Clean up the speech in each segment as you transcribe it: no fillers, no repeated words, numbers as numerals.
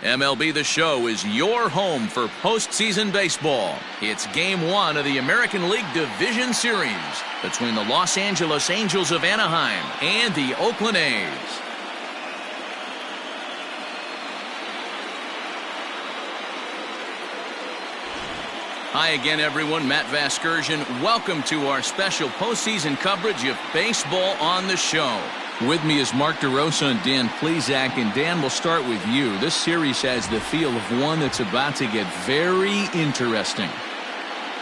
MLB The Show is your home for postseason baseball. It's Game 1 of the American League Division Series between the Los Angeles Angels of Anaheim and the Oakland A's. Hi again, everyone. Matt Vasgersian. Welcome to our special postseason coverage of baseball on the show. With me is Mark DeRosa and Dan Plesac. And Dan, we'll start with you. This series has the feel of one that's about to get very interesting.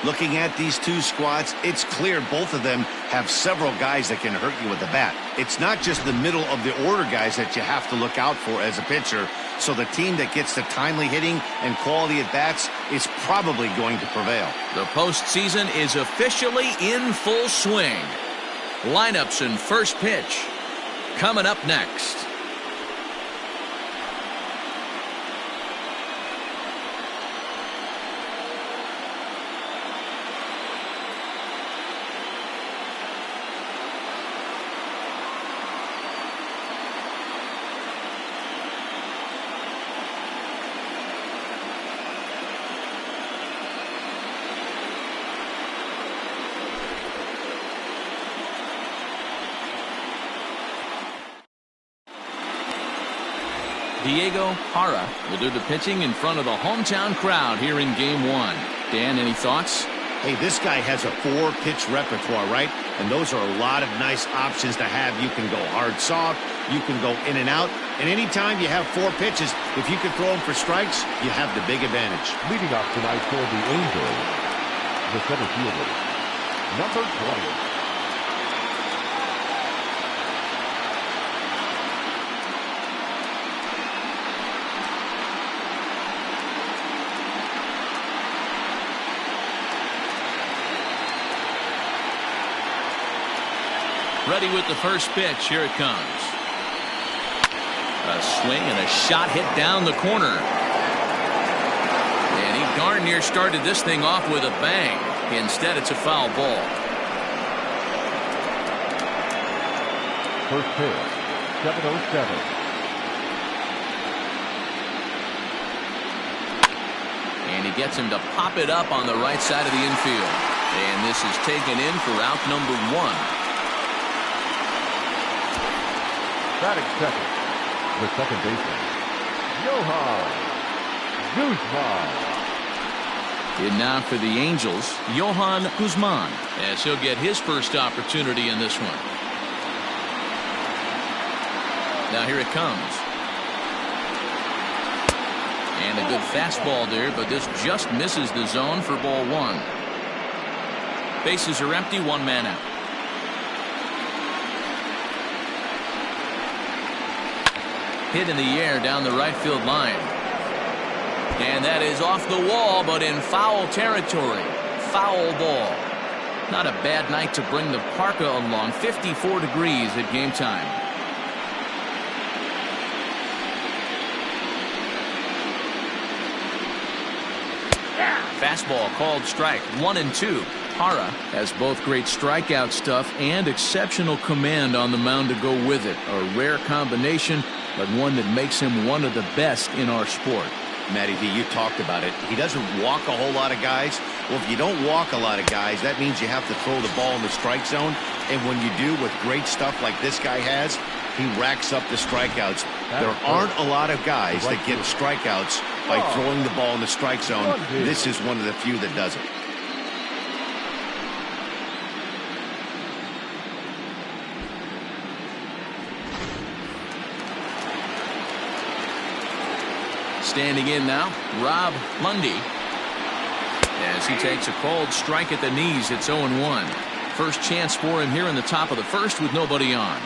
Looking at these two squads, it's clear both of them have several guys that can hurt you with the bat. It's not just the middle of the order guys that you have to look out for as a pitcher. So the team that gets the timely hitting and quality at bats is probably going to prevail. The postseason is officially in full swing. Lineups and first pitch coming up next. Diego Jara will do the pitching in front of the hometown crowd here in Game 1. Dan, any thoughts? Hey, this guy has a 4-pitch repertoire, right? And those are a lot of nice options to have. You can go hard, soft. You can go in and out. And anytime you have 4 pitches, if you can throw them for strikes, you have the big advantage. Leading off tonight for the Angels, the center fielder, number 20. Ready with the first pitch. Here it comes. A swing and a shot hit down the corner. And he darn near started this thing off with a bang. Instead, it's a foul ball. First pitch, 7:07. And he gets him to pop it up on the right side of the infield. And this is taken in for out number 1. Batting second, the second baseman, Johan Guzman. And now for the Angels, Johan Guzman, as he'll get his first opportunity in this one. Now here it comes. And a good fastball there, but this just misses the zone for ball 1. Bases are empty, 1 man out. Hit in the air down the right field line. And that is off the wall, but in foul territory. Foul ball. Not a bad night to bring the parka along. 54 degrees at game time. Fastball called strike. 1-2. Jara has both great strikeout stuff and exceptional command on the mound to go with it. A rare combination, but one that makes him one of the best in our sport. Matty V, you talked about it. He doesn't walk a whole lot of guys. Well, if you don't walk a lot of guys, that means you have to throw the ball in the strike zone. And when you do with great stuff like this guy has, he racks up the strikeouts. There aren't a lot of guys that get strikeouts by throwing the ball in the strike zone. This is one of the few that does it. Standing in now, Rob Mundy. As he takes a cold strike at the knees, it's 0-1. First chance for him here in the top of the first with nobody on.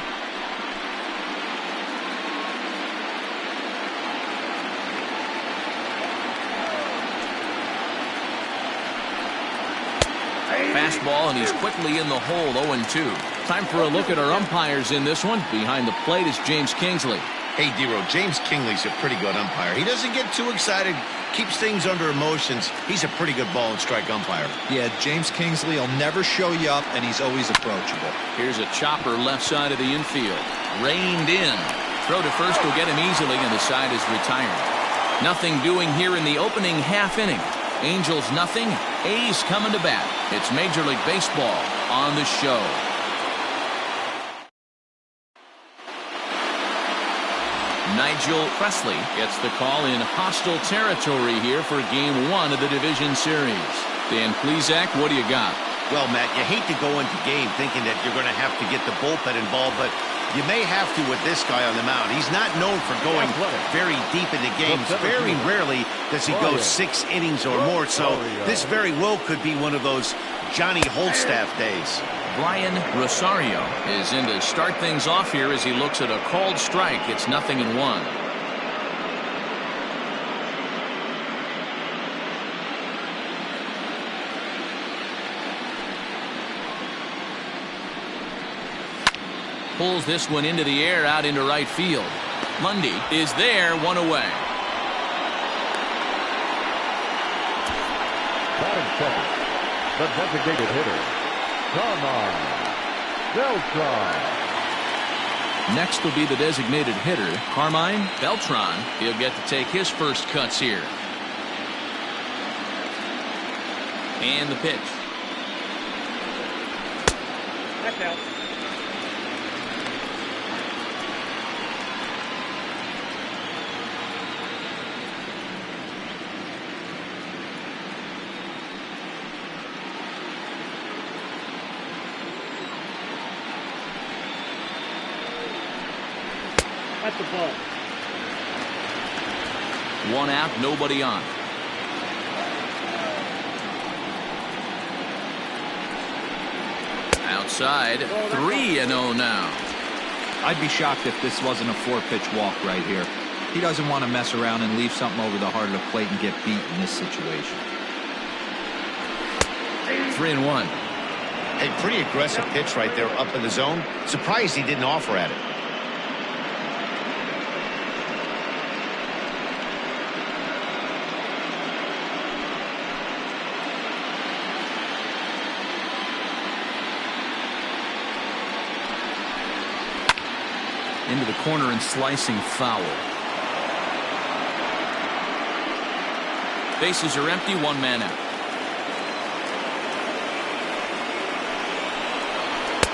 Fastball, and he's quickly in the hole, 0-2. Time for a look at our umpires in this one. Behind the plate is James Kingsley. Hey, D-Row, James Kingley's a pretty good umpire. He doesn't get too excited, keeps things under emotions. He's a pretty good ball and strike umpire. Yeah, James Kingsley will never show you up, and he's always approachable. Here's a chopper left side of the infield. Reined in. Throw to first will get him easily, and the side is retired. Nothing doing here in the opening half inning. Angels nothing. A's coming to bat. It's Major League Baseball on the show. Nigel Presley gets the call in hostile territory here for Game 1 of the Division Series. Dan Plesac, what do you got? Well, Matt, you hate to go into game thinking that you're going to have to get the bullpen involved, but you may have to with this guy on the mound. He's not known for going very deep into games. Very rarely does he go 6 innings or more, so this very well could be one of those Johnny Holstaff days. Brian Rosario is in to start things off here as he looks at a called strike. It's 0-1. Pulls this one into the air out into right field. Mundy is there, 1 away. Batting second, the designated hitter, Carmine Beltran. Next will be the designated hitter, Carmine Beltron. He'll get to take his first cuts here. And the pitch. That's out. That's the ball. 1 out, nobody on. Outside, 3-0 now. I'd be shocked if this wasn't a 4-pitch walk right here. He doesn't want to mess around and leave something over the heart of the plate and get beat in this situation. 3-1. A pretty aggressive pitch right there up in the zone. Surprised he didn't offer at it. Into the corner and slicing foul. Bases are empty, 1 man out.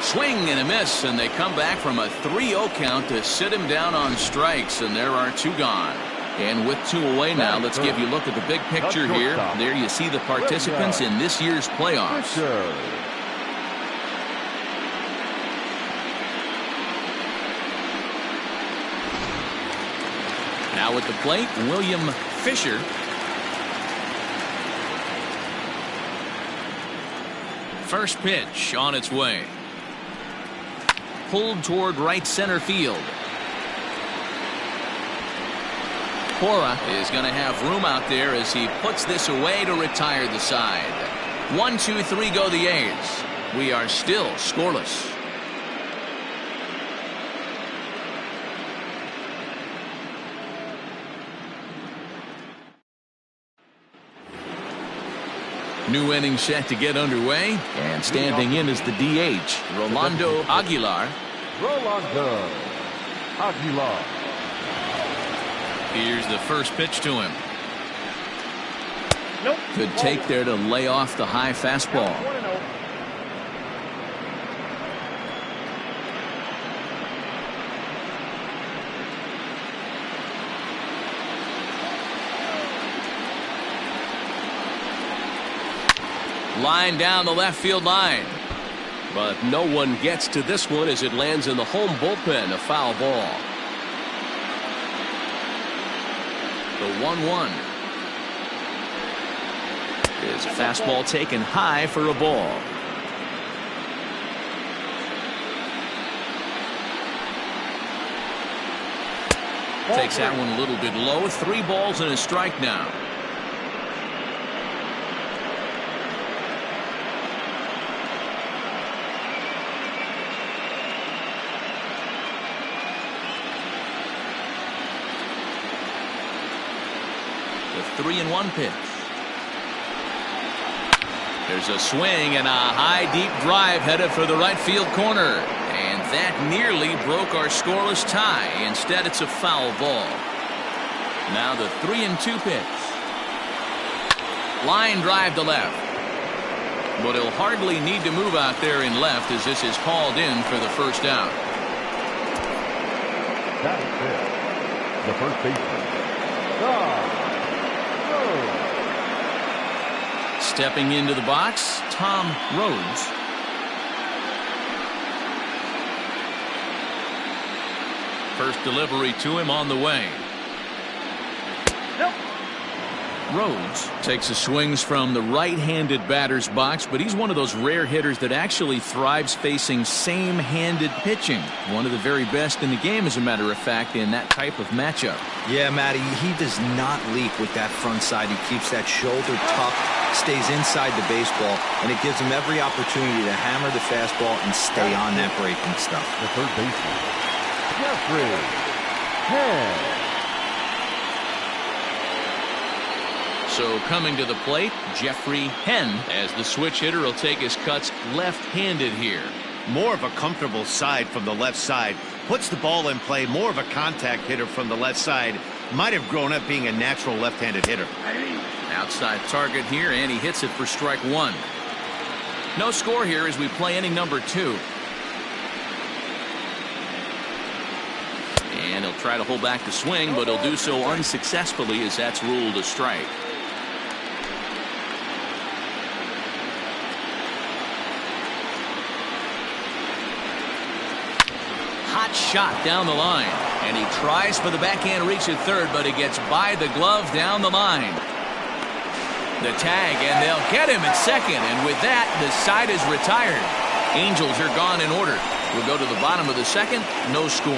Swing and a miss, and they come back from a 3-0 count to sit him down on strikes, and there are 2 gone. And with 2 away now, let's give you a look at the big picture here. There you see the participants in this year's playoffs. Now at the plate, William Fisher. First pitch on its way. Pulled toward right center field. Cora is going to have room out there as he puts this away to retire the side. 1, 2, 3 go the A's. We are still scoreless. New inning set to get underway, and standing in is the DH, Rolando Aguilar. Rolando Aguilar. Here's the first pitch to him. Nope. Good take there to lay off the high fastball. 1-0. Line down the left field line. But no one gets to this one as it lands in the home bullpen. A foul ball. The 1-1 is a fastball taken high for a ball. Takes that one a little bit low. 3 balls and a strike now. The 3-1 pitch. There's a swing and a high deep drive headed for the right field corner. And that nearly broke our scoreless tie. Instead, it's a foul ball. Now the 3-2 pitch. Line drive to left. But he'll hardly need to move out there in left as this is hauled in for the first out. That is it. The first baseman. Stepping into the box, Tom Rhodes. First delivery to him on the way. Rhodes takes the swings from the right-handed batter's box, but he's one of those rare hitters that actually thrives facing same-handed pitching. One of the very best in the game, as a matter of fact, in that type of matchup. Yeah, Matty, he does not leak with that front side. He keeps that shoulder tucked, stays inside the baseball, and it gives him every opportunity to hammer the fastball and stay on that breaking stuff. The third baseman, Jeffrey Penn. So coming to the plate, Jeffrey Penn, as the switch hitter will take his cuts left-handed here. More of a comfortable side from the left side. Puts the ball in play. More of a contact hitter from the left side. Might have grown up being a natural left-handed hitter. Outside target here, and he hits it for strike one. No score here as we play inning number 2. And he'll try to hold back the swing, but he'll do so unsuccessfully as that's ruled a strike. Hot shot down the line, and he tries for the backhand reach at third, but it gets by the glove down the line. The tag, and they'll get him at second, and with that, the side is retired. Angels are gone in order. We'll go to the bottom of the second, no score.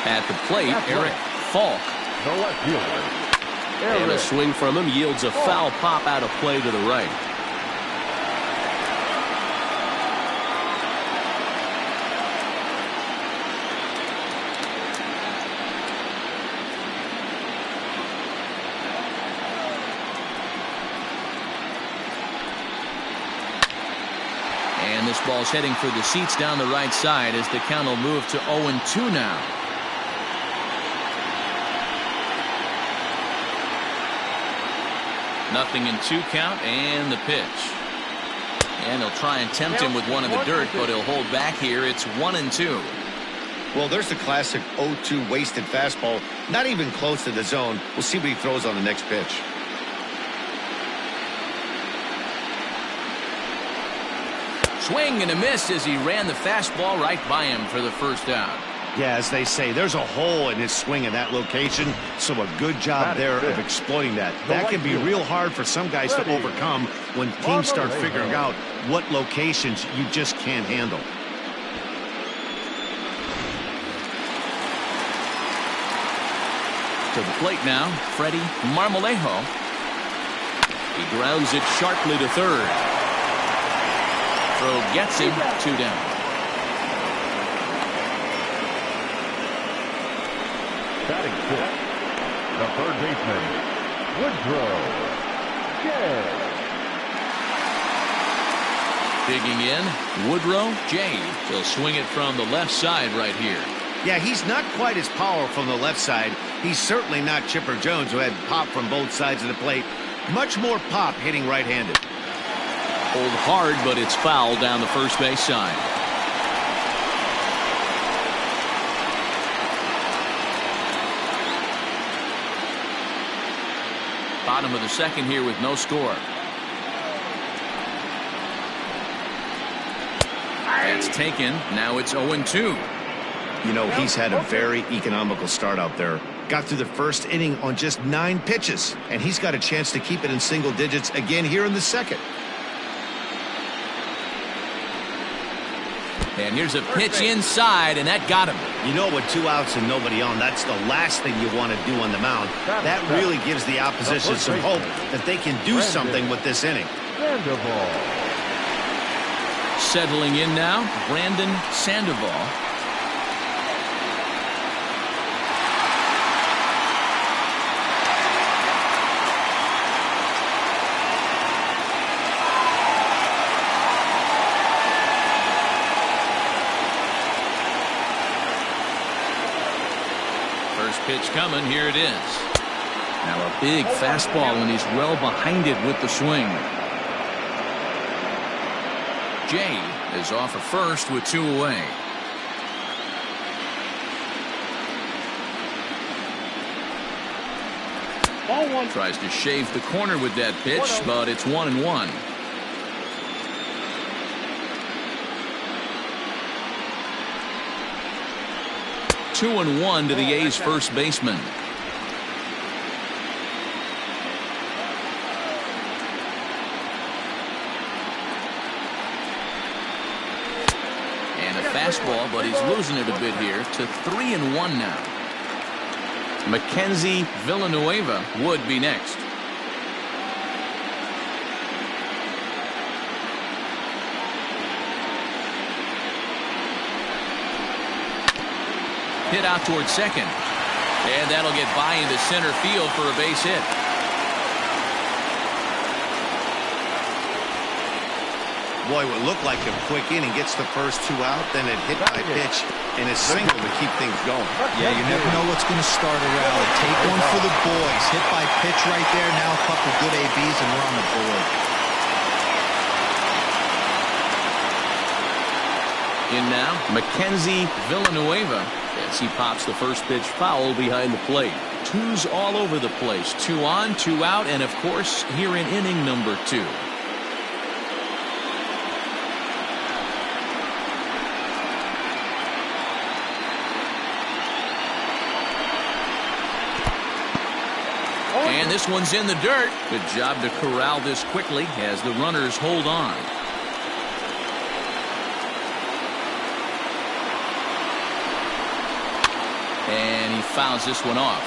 At the plate, Eric Falk. The left fielder. And a swing from him yields a foul pop out of play to the right. And this ball's heading for the seats down the right side as the count will move to 0-2 now. Nothing in 2 count, and the pitch. And he'll try and tempt him with one in the dirt, but he'll hold back here. It's 1-2. Well, there's the classic 0-2 wasted fastball. Not even close to the zone. We'll see what he throws on the next pitch. Swing and a miss as he ran the fastball right by him for the first out. Yeah, as they say, there's a hole in his swing in that location, so a good job there of exploiting that. That can be real hard for some guys to overcome when teams start figuring out what locations you just can't handle. To the plate now, Freddie Marmalejo. He grounds it sharply to third. Throw gets him 2 down. Batting fifth, the third baseman, Woodrow J. Digging in, Woodrow J. He'll swing it from the left side right here. Yeah, he's not quite as powerful from the left side. He's certainly not Chipper Jones, who had pop from both sides of the plate. Much more pop hitting right-handed. Hold hard, but it's foul down the first base side. Bottom of the second here with no score. That's taken. Now it's 0-2. You know, he's had a very economical start out there. Got through the first inning on just 9 pitches, and he's got a chance to keep it in single digits again here in the second. And here's a pitch inside, and that got him. You know, with 2 outs and nobody on, that's the last thing you want to do on the mound. That really gives the opposition some hope that they can do something with this inning. Settling in now, Brandon Sandoval. First pitch coming. Here it is. Now a big fastball, and he's well behind it with the swing. Jay is off at first with 2 away. Ball one. Tries to shave the corner with that pitch, but it's 1-1. Two and one to the A's first baseman. And a fastball, but he's losing it a bit here to 3-1 now. Mackenzie Villanueva would be next. Hit out towards second. And that'll get by into center field for a base hit. Boy, what looked like a quick inning gets the first 2 out, then it hit by pitch and a single to keep things going. Yeah, you never know what's going to start a rally. Take one for the boys. Hit by pitch right there. Now a couple good ABs and we're on the board. In now, Mackenzie Villanueva as he pops the first pitch foul behind the plate. 2's all over the place. 2 on, 2 out, and of course here in inning number 2. And this one's in the dirt. Good job to corral this quickly as the runners hold on. And he fouls this one off.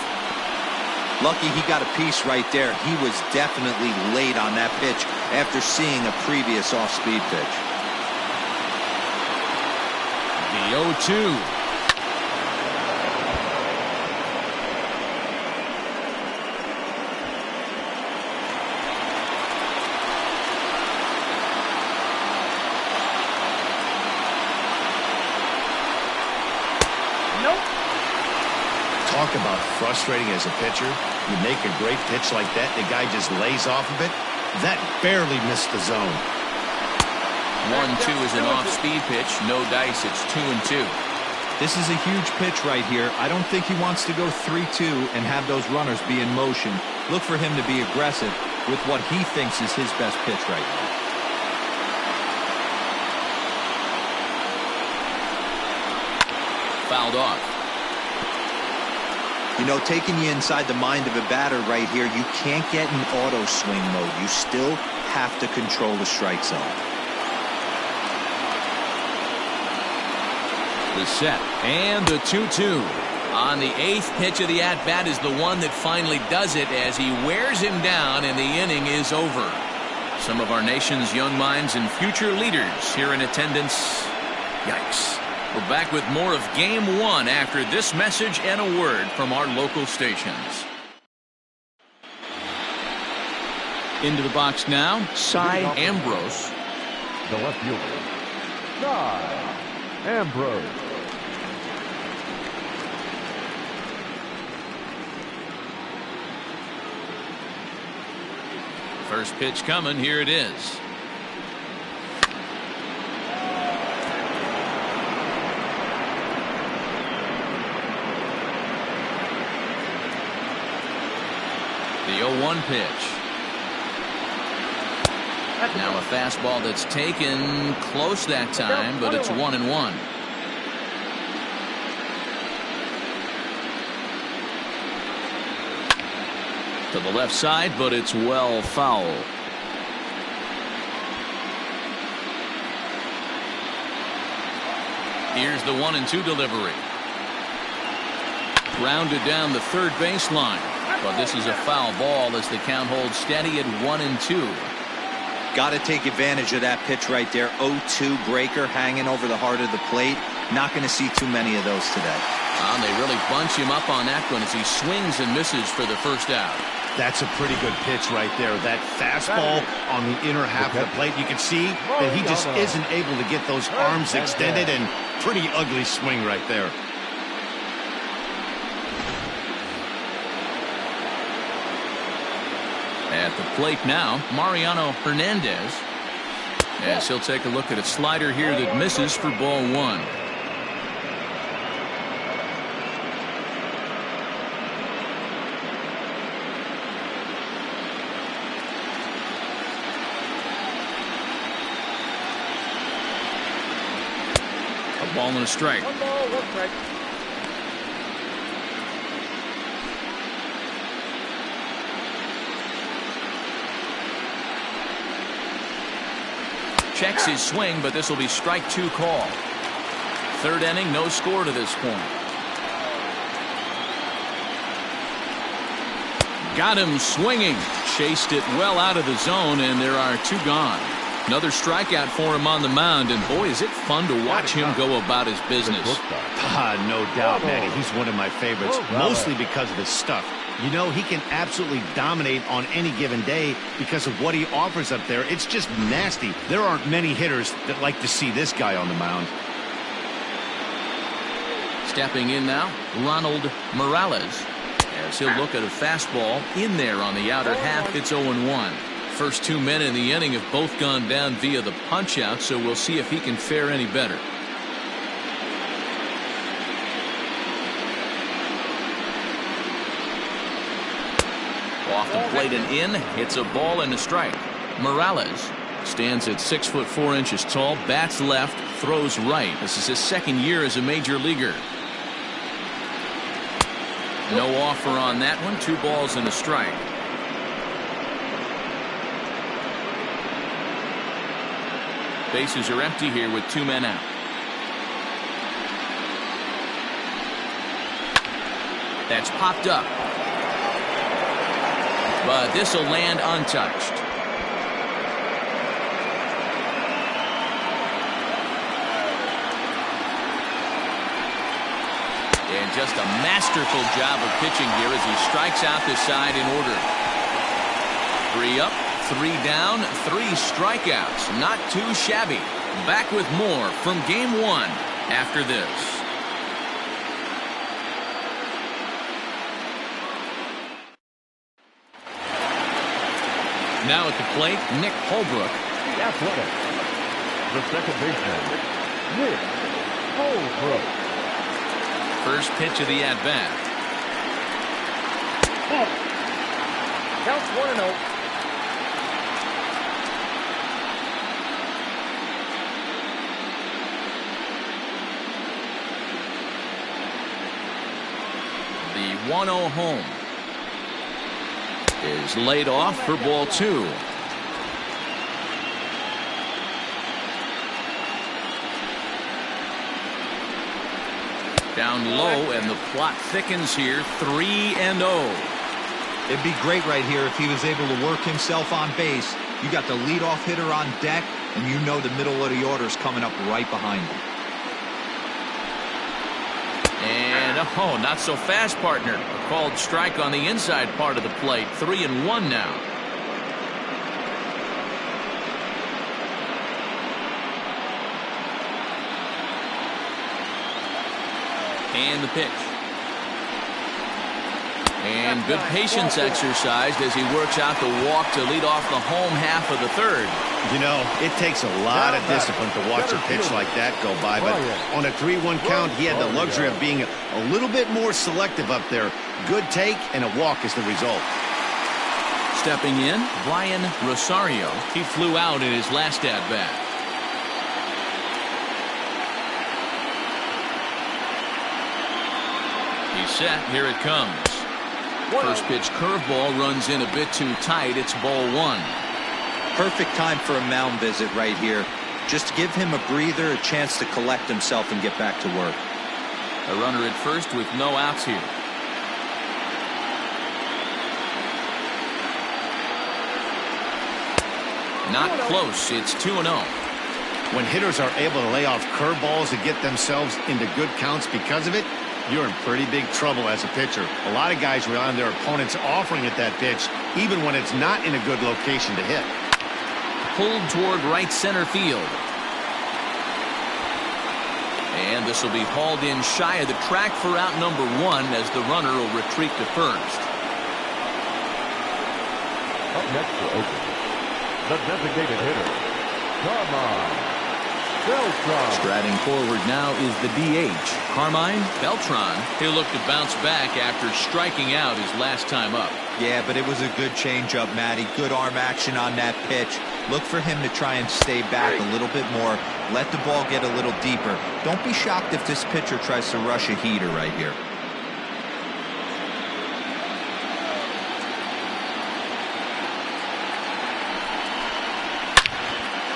Lucky he got a piece right there. He was definitely late on that pitch after seeing a previous off-speed pitch. The 0-2. Talk about frustrating as a pitcher. You make a great pitch like that, the guy just lays off of it. That barely missed the zone. 1-2 is an off-speed pitch. No dice. It's 2-2. This is a huge pitch right here. I don't think he wants to go 3-2 and have those runners be in motion. Look for him to be aggressive with what he thinks is his best pitch right now. Fouled off. You know, taking you inside the mind of a batter right here, you can't get in auto swing mode. You still have to control the strike zone. The set and the 2-2. On the 8th pitch of the at-bat is the one that finally does it as he wears him down and the inning is over. Some of our nation's young minds and future leaders here in attendance. Yikes. We're back with more of Game 1 after this message and a word from our local stations. Into the box now, Cy Ambrose. The left fielder, Cy Ambrose. First pitch coming. Here it is. The 0-1 pitch. Now a fastball that's taken close that time, but it's 1-1. To the left side, but it's well foul. Here's the 1-2 delivery. Rounded down the third baseline. But this is a foul ball as the count holds steady at 1-2. Got to take advantage of that pitch right there. 0-2 breaker hanging over the heart of the plate. Not going to see too many of those today. And they really bunch him up on that one as he swings and misses for the first out. That's a pretty good pitch right there. That fastball on the inner half of the plate. You can see that he just isn't able to get those arms extended, and pretty ugly swing right there. At the plate now, Mariano Hernandez. As he'll take a look at a slider here that misses for ball one. A ball and a strike. One ball, one strike. Checks his swing, but this will be strike two call. Third inning, no score to this point. Got him swinging. Chased it well out of the zone, and there are two gone. Another strikeout for him on the mound, and boy, is it fun to watch him go about his business. No doubt, Manny. He's one of my favorites, mostly because of his stuff. You know, he can absolutely dominate on any given day because of what he offers up there. It's just nasty. There aren't many hitters that like to see this guy on the mound. Stepping in now, Ronald Morales. As he'll look at a fastball in there on the outer half. It's 0-1. First 2 men in the inning have both gone down via the punch-out, so we'll see if he can fare any better. Off the plate and in. It's a ball and a strike. Morales stands at 6'4" tall, bats left, throws right. This is his second year as a major leaguer. No offer on that one. 2 balls and a strike. Bases are empty here with 2 men out. That's popped up. But this will land untouched. And just a masterful job of pitching here as he strikes out the side in order. 3 up, 3 down, 3 strikeouts. Not too shabby. Back with more from game 1 after this. Now at the plate, Nick Holbrook. The Athletic. The second baseman, Nick Holbrook. First pitch of the at-bat. Ball. Counts 1-0. The 1-0 home is laid off for ball 2. Down low, and the plot thickens here. 3-0. It'd be great right here if he was able to work himself on base. You got the leadoff hitter on deck, and you know the middle of the order is coming up right behind him. And oh, not so fast, partner. A called strike on the inside part of the plate. 3-1 now. And the pitch. And good patience exercised as he works out the walk to lead off the home half of the third. You know, it takes a lot of discipline to watch a pitch like that go by, but on a 3-1 count, he had the luxury of being a little bit more selective up there. Good take, and a walk is the result. Stepping in, Brian Rosario. He flew out in his last at-bat. He's set. Here it comes. First pitch curveball runs in a bit too tight. It's ball 1. Perfect time for a mound visit right here. Just give him a breather, a chance to collect himself and get back to work. A runner at first with no outs here. Not close. It's 2-0. When hitters are able to lay off curveballs and get themselves into good counts because of it, you're in pretty big trouble as a pitcher. A lot of guys rely on their opponents offering at that pitch, even when it's not in a good location to hit. Pulled toward right center field. And this will be hauled in shy of the track for out number 1 as the runner will retreat to first. Up next for Oakland, the designated hitter, Carmine Beltran. Striding forward now is the DH, Carmine Beltran. He'll look to bounce back after striking out his last time up. Yeah, but it was a good changeup, Matty. Good arm action on that pitch. Look for him to try and stay back a little bit more. Let the ball get a little deeper. Don't be shocked if this pitcher tries to rush a heater right here.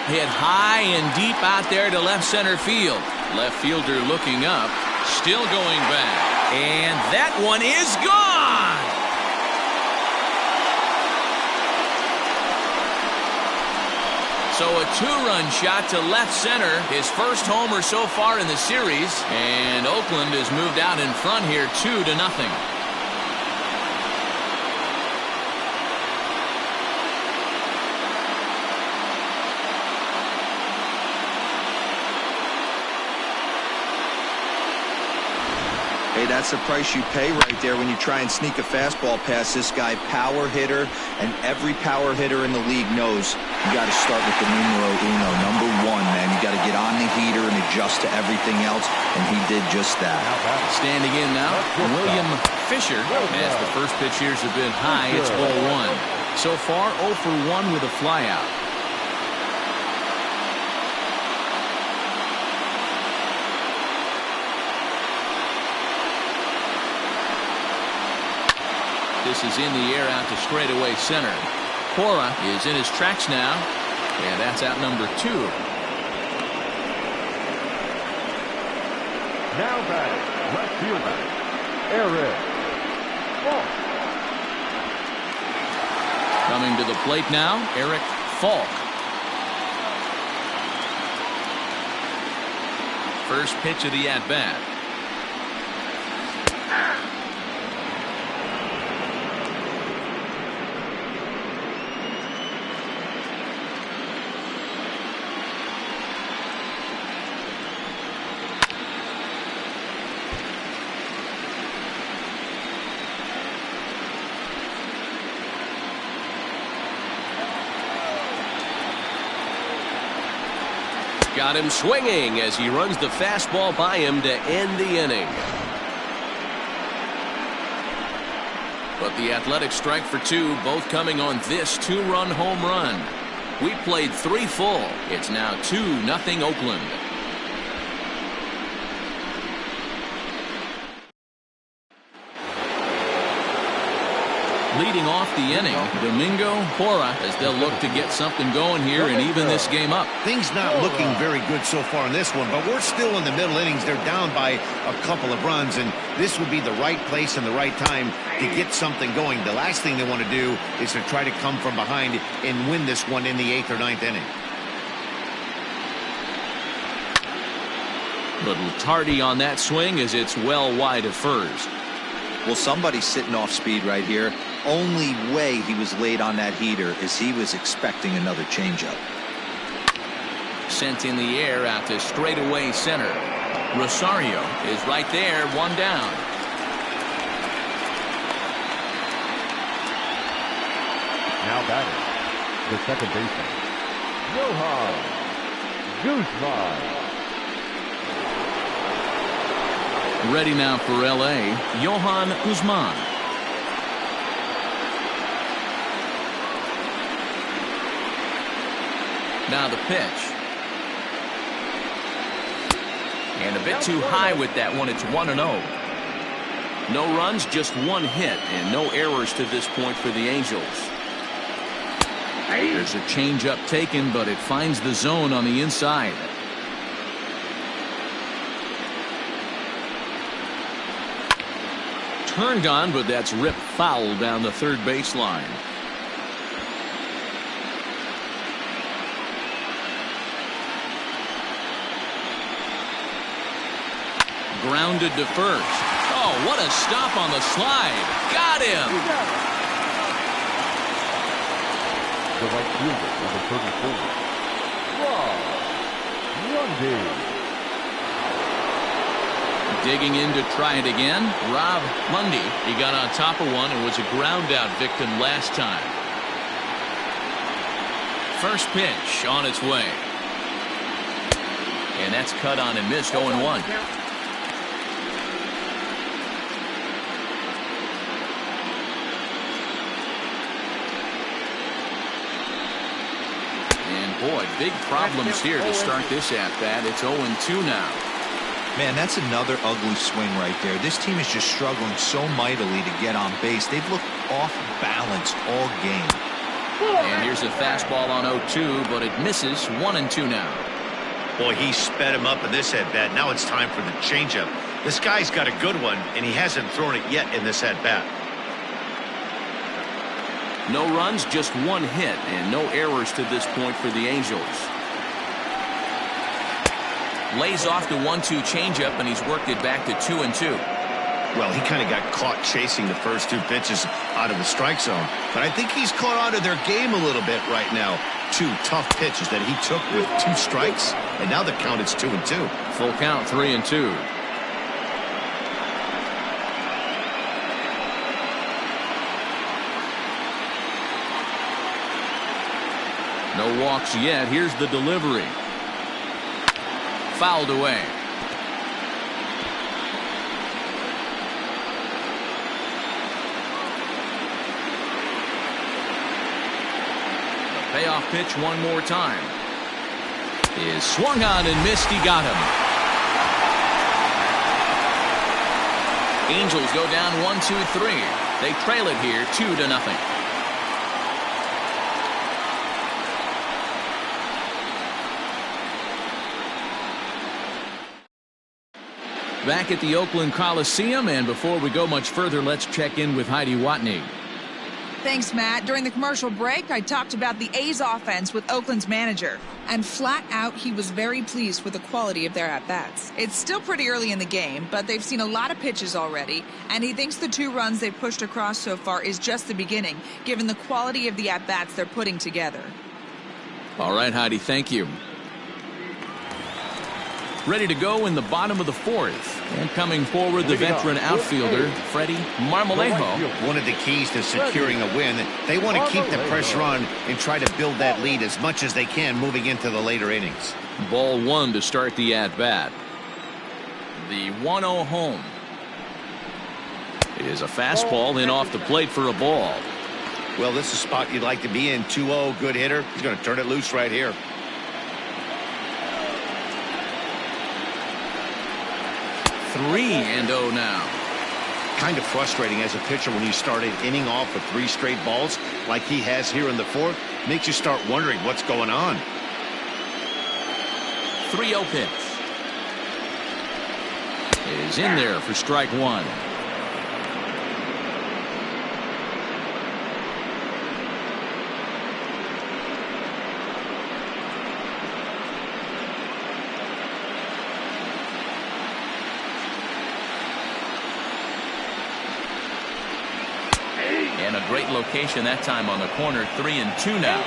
Hit high and deep out there to left center field. Left fielder looking up, still going back. And that one is gone! So a two-run shot to left center, his first homer so far in the series. And Oakland has moved out in front here 2-0. Hey, that's the price you pay right there when you try and sneak a fastball past this guy. Power hitter, and every power hitter in the league knows you got to start with the numero uno, number one, man. You got to get on the heater and adjust to everything else, and he did just that. Standing in now, William Fisher, as the first pitch here's a bit high. It's ball one. So far, 0 for 1 with a flyout. This is in the air out to straightaway center. Cora is in his tracks now, and that's out number 2. Now batting, left fielder, Eric Falk. Coming to the plate now, Eric Falk. First pitch of the at-bat. Got him swinging as he runs the fastball by him to end the inning. But the Athletics strike for 2, both coming on this 2-run home run. We played 3 full. It's now 2-0 Oakland. Leading off the inning, Domingo Cora, as they'll look to get something going here and even this game up. Things not looking very good so far in this one, but we're still in the middle innings. They're down by a couple of runs, and this would be the right place and the right time to get something going. The last thing they want to do is to try to come from behind and win this one in the 8th or 9th inning. Little tardy on that swing as it's well wide of first. Well, somebody's sitting off speed right here. Only way he was late on that heater is he was expecting another changeup. Sent in the air out to straightaway center. Rosario is right there, 1 down. Now batting, the second baseman, Johan Guzman. Ready now for L.A., Johan Guzman. Now the pitch. And a bit too high with that one. It's 1-0. No runs, just 1 hit, and no errors to this point for the Angels. There's a changeup taken, but it finds the zone on the inside. Turned on, but that's ripped foul down the third baseline. Grounded to first. Oh, what a stop on the slide. Got him. The right fielder, number 34, Mundy. Digging in to try it again, Rob Mundy. He got on top of one and was a ground out victim last time. First pitch on its way. And that's cut on and missed, 0-1. Boy, big problems here to start this at-bat. It's 0-2 now. Man, that's another ugly swing right there. This team is just struggling so mightily to get on base. They've looked off balance all game. And here's a fastball on 0-2, but it misses. 1-2 now. Boy, he sped him up in this at-bat. Now it's time for the changeup. This guy's got a good one, and he hasn't thrown it yet in this at-bat. No runs, just one hit, and no errors to this point for the Angels. Lays off the 1-2 changeup, and he's worked it back to 2-2. Well, he kind of got caught chasing the first two pitches out of the strike zone. But I think he's caught on to their game a little bit right now. Two tough pitches that he took with 2 strikes, and now the count is 2-2. Full count, 3-2. No walks yet. Here's the delivery. Fouled away. The payoff pitch one more time. Is swung on and missed. He got him. Angels go down 1-2-3. They trail it here 2-0. Back at the Oakland Coliseum, and before we go much further, let's check in with Heidi Watney. Thanks, Matt. During the commercial break, I talked about the A's offense with Oakland's manager. And flat out, he was very pleased with the quality of their at-bats. It's still pretty early in the game, but they've seen a lot of pitches already, and he thinks the 2 runs they've pushed across so far is just the beginning, given the quality of the at-bats they're putting together. All right, Heidi, thank you. Ready to go in the bottom of the 4th. And coming forward, the veteran outfielder, Freddie Marmalejo. One of the keys to securing a win, they want to keep the pressure on and try to build that lead as much as they can moving into the later innings. Ball 1 to start the at-bat. The 1-0 home. Is a fastball in off the plate for a ball. Well, this is a spot you'd like to be in. 2-0, good hitter. He's going to turn it loose right here. 3-0 now. Kind of frustrating as a pitcher when you start an inning off with 3 straight balls like he has here in the 4th. Makes you start wondering what's going on. 3-0 pitch. Is in there for strike 1. And a great location that time on the corner. 3-2 now.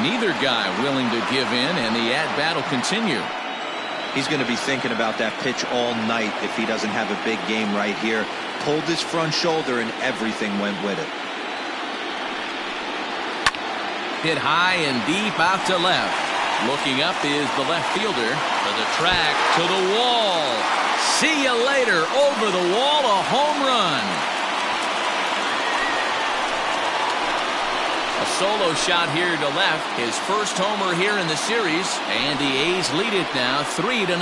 Neither guy willing to give in, and the at-bat will continue. He's going to be thinking about that pitch all night if he doesn't have a big game right here. Pulled his front shoulder and everything went with it. Hit high and deep out to left. Looking up is the left fielder. To the track, to the wall. See you later. Over the wall, a home run. A solo shot here to left. His first homer here in the series. And the A's lead it now 3-0.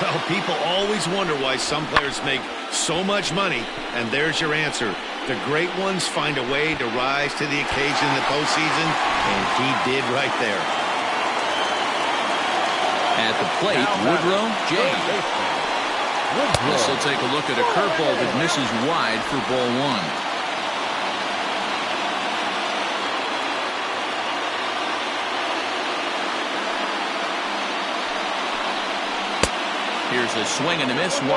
Well, people always wonder why some players make so much money, and there's your answer. The great ones find a way to rise to the occasion in the postseason, and he did right there. At the plate, Woodrow J. This will take a look at a curveball that misses wide for ball 1. Here's a swing and a miss, 1-1.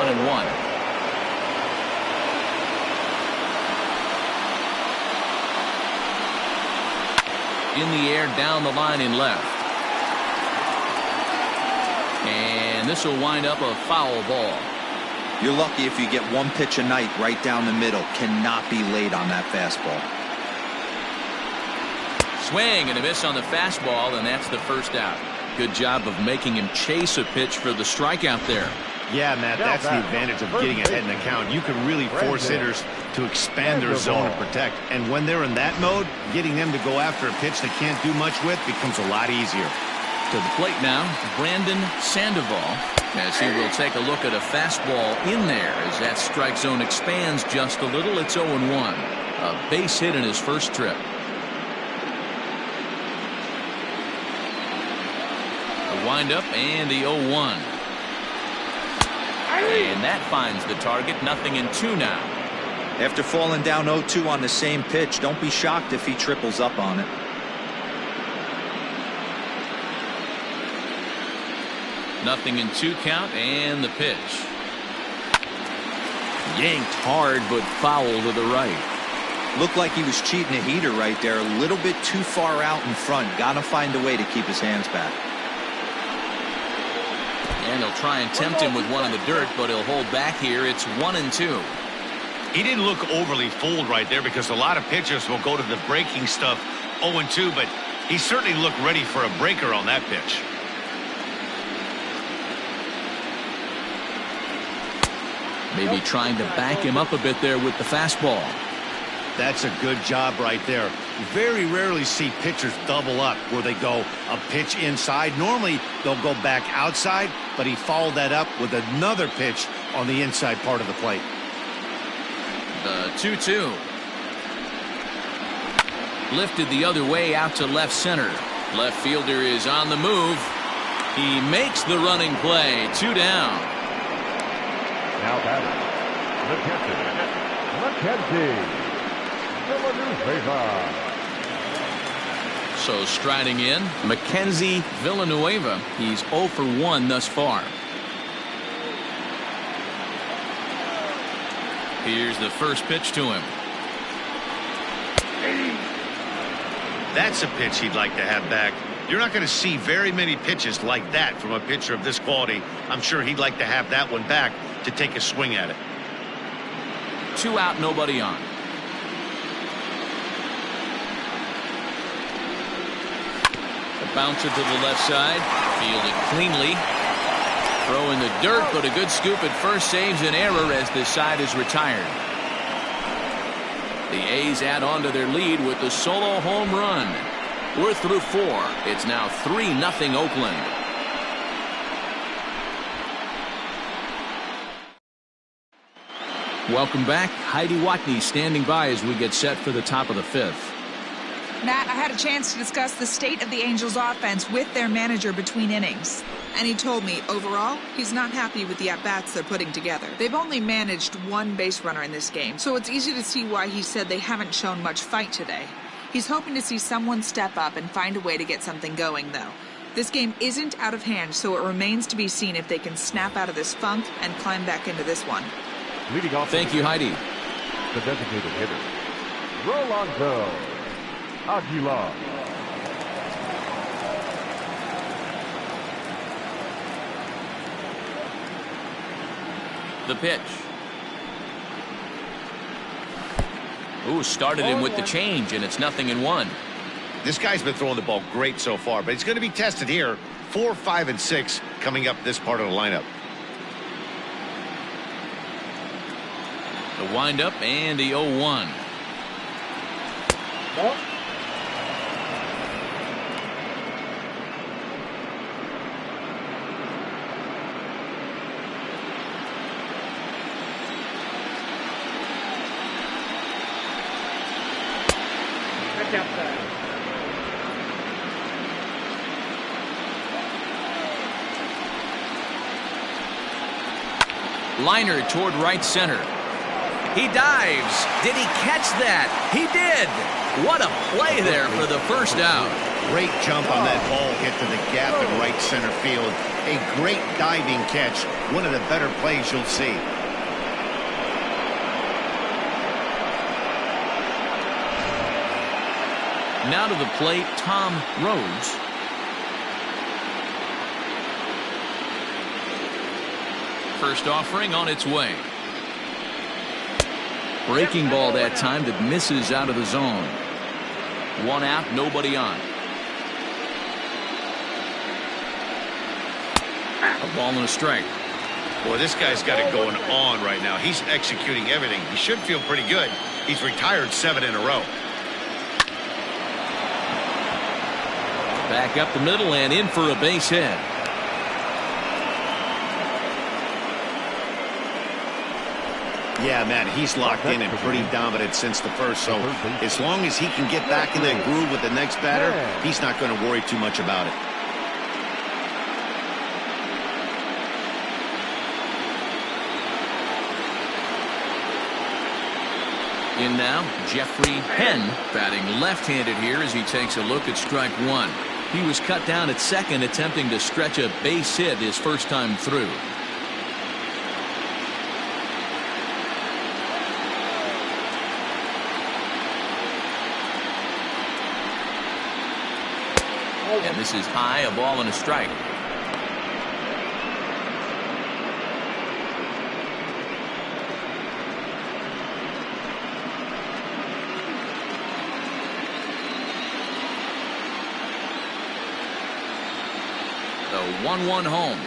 in the air down the line in left. And this will wind up a foul ball. You're lucky if you get one pitch a night right down the middle. Cannot be late on that fastball. Swing and a miss on the fastball, and that's the first out. Good job of making him chase a pitch for the strikeout there. Yeah, Matt, that's the advantage of getting ahead in the count. You can really force hitters to expand their zone and protect. And when they're in that mode, getting them to go after a pitch they can't do much with becomes a lot easier. To the plate now, Brandon Sandoval, as he will take a look at a fastball in there as that strike zone expands just a little. It's 0-1. A base hit in his first trip. The windup and the 0-1. And that finds the target. 0-2 now. After falling down 0-2 on the same pitch, don't be shocked if he triples up on it. Nothing in 2 count, and the pitch. Yanked hard, but foul to the right. Looked like he was cheating a heater right there. A little bit too far out in front. Got to find a way to keep his hands back. And he'll try and tempt him with one in the dirt, but he'll hold back here. It's 1-2. He didn't look overly fooled right there because a lot of pitchers will go to the breaking stuff 0-2, but he certainly looked ready for a breaker on that pitch. Maybe trying to back him up a bit there with the fastball. That's a good job right there. Very rarely see pitchers double up where they go a pitch inside. Normally they'll go back outside, but he followed that up with another pitch on the inside part of the plate. The 2-2. Lifted the other way out to left center. Left fielder is on the move. He makes the running play. 2 down. Now batting, Mackenzie Villanueva. So striding in, Mackenzie Villanueva. He's 0 for 1 thus far. Here's the first pitch to him. That's a pitch he'd like to have back. You're not going to see very many pitches like that from a pitcher of this quality. I'm sure he'd like to have that one back to take a swing at it. 2 out, nobody on. A bouncer to the left side. Fielded cleanly. Throw in the dirt, but a good scoop at first saves an error as this side is retired. The A's add on to their lead with the solo home run. We're through 4. It's now 3-0 Oakland. Welcome back. Heidi Watney standing by as we get set for the top of the 5th. Matt, I had a chance to discuss the state of the Angels offense with their manager between innings. And he told me, overall, he's not happy with the at-bats they're putting together. They've only managed 1 base runner in this game, so it's easy to see why he said they haven't shown much fight today. He's hoping to see someone step up and find a way to get something going, though. This game isn't out of hand, so it remains to be seen if they can snap out of this funk and climb back into this one. Leading off. Thank you, Heidi. The designated hitter, Rolando Aguilar. The pitch. Ooh, started him with the change, and it's 0-1. This guy's been throwing the ball great so far, but he's going to be tested here. 4, 5, and 6 coming up this part of the lineup. The windup and the 0-1. Nope. Outside. Liner toward right center. He dives. Did he catch that? He did. What a play there for the first out. Great jump on that ball hit to the gap in right center field. A great diving catch. One of the better plays you'll see. Now to the plate, Tom Rhodes. First offering on its way. Breaking ball that time that misses out of the zone. One out, nobody on. A ball and a strike. Boy, this guy's got it going on right now. He's executing everything. He should feel pretty good. He's retired 7 in a row. Back up the middle and in for a base hit. Yeah, man, he's locked in and pretty dominant since the first. So as long as he can get back in that groove with the next batter, he's not going to worry too much about it. In now, Jeffrey Penn, batting left-handed here as he takes a look at strike one. He was cut down at second, attempting to stretch a base hit his first time through. And this is high, a ball and a strike. The 1-1 home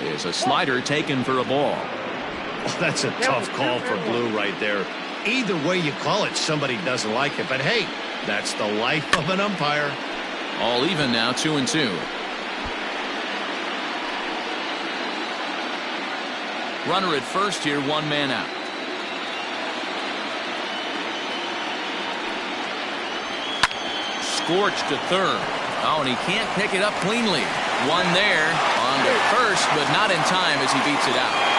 is a slider taken for a ball. Well, that's a tough call for Blue right there. Either way you call it, somebody doesn't like it. But hey, that's the life of an umpire. All even now, 2-2. Runner at first here, one man out. Scorched to third. Oh, and he can't pick it up cleanly. One there on to first, but not in time as he beats it out.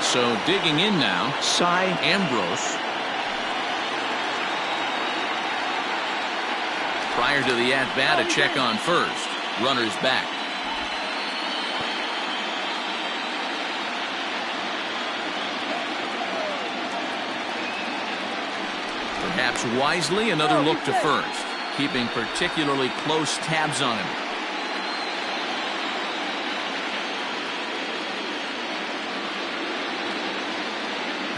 So digging in now, Cy Ambrose. Prior to the at-bat, a check on first. Runner's back. Perhaps wisely, another look to first, keeping particularly close tabs on him.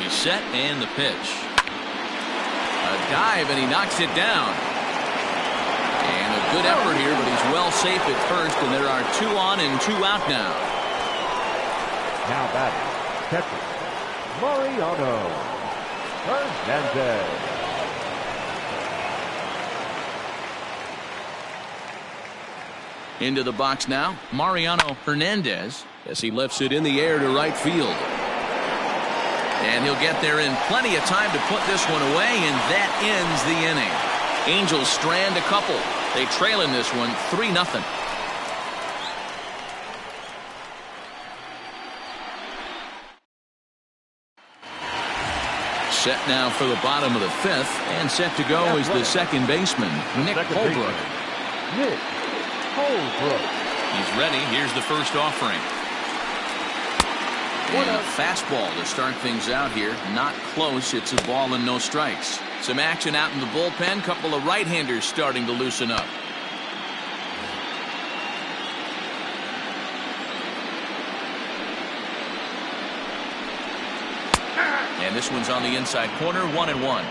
He's set and the pitch. A dive and he knocks it down. And a good effort here, but he's well safe at first, and there are 2 on and 2 out now. Now batting, catcher, Mariano Hernandez. Into the box now, Mariano Hernandez, as he lifts it in the air to right field. And he'll get there in plenty of time to put this one away, and that ends the inning. Angels strand a couple. They trail in this one 3-0. Set now for the bottom of the 5th, and set to go is the second baseman, Nick Holbrook. Nick Holbrook. He's ready. Here's the first offering. And a fastball to start things out here. Not close. It's a ball and no strikes. Some action out in the bullpen. Couple of right-handers starting to loosen up. And this one's on the inside corner, 1-1.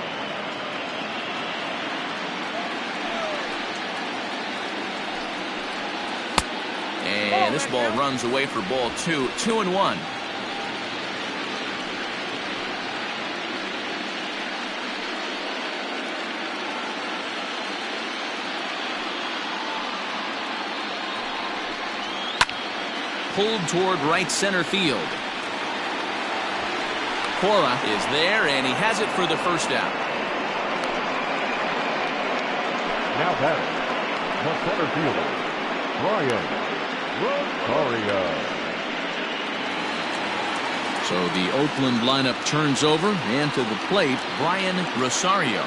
And this ball runs away for ball 2, 2-1. Pulled toward right center field. Cora is there, and he has it for the first out. Now batting, the center fielder, Brian Rosario. So the Oakland lineup turns over, and to the plate, Brian Rosario.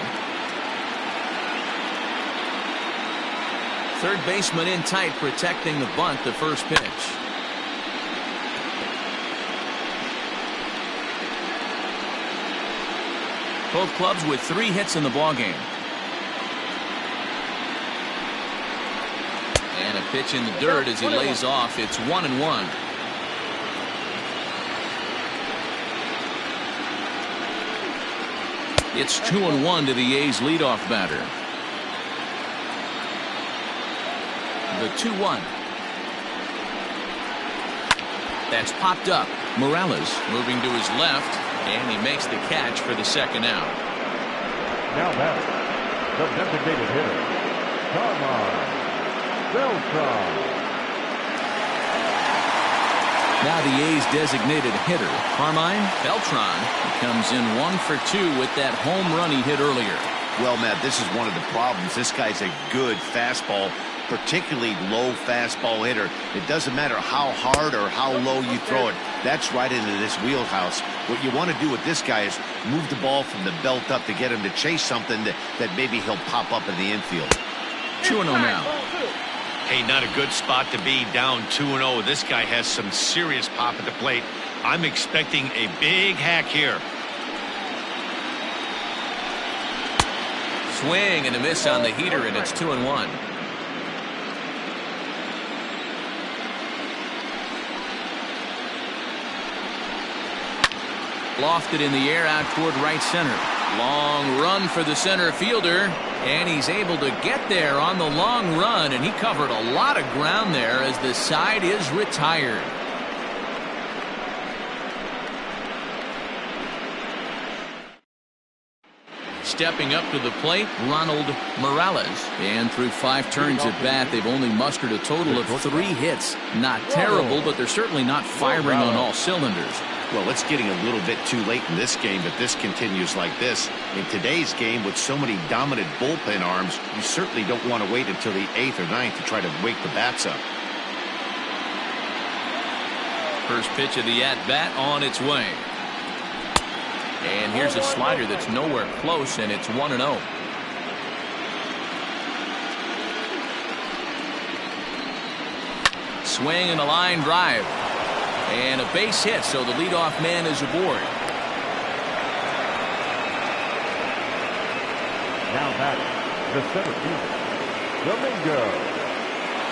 Third baseman in tight, protecting the bunt, the first pitch. Both clubs with 3 hits in the ballgame. And a pitch in the dirt as he lays off. It's 1-1. It's 2-1 to the A's leadoff batter. The 2-1. That's popped up. Morales moving to his left, and he makes the catch for the second out. Now batting, the designated hitter, Carmine Beltran. Now the A's designated hitter, Carmine Beltran, comes in 1 for 2 with that home run he hit earlier. Well, Matt, this is one of the problems. This guy's a good fastball, particularly low fastball hitter. It doesn't matter how hard or how low you throw it. That's right into this wheelhouse. What you want to do with this guy is move the ball from the belt up to get him to chase something that maybe he'll pop up in the infield. 2-0 now. Hey, not a good spot to be, down 2-0. This guy has some serious pop at the plate. I'm expecting a big hack here. Swing and a miss on the heater, and it's 2-1. Lofted in the air out toward right center. Long run for the center fielder, and he's able to get there on the long run, and he covered a lot of ground there as the side is retired. Stepping up to the plate, Ronald Morales. And through 5 turns at bat, they've only mustered a total of 3 hits. Not terrible, but they're certainly not firing on all cylinders. Well, it's getting a little bit too late in this game if this continues like this. In today's game, with so many dominant bullpen arms, you certainly don't want to wait until the 8th or 9th to try to wake the bats up. First pitch of the at-bat on its way. And here's a slider that's nowhere close, and it's 1-0. Swing and a line drive. And a base hit, so the leadoff man is aboard. Now batting, the center fielder, Domingo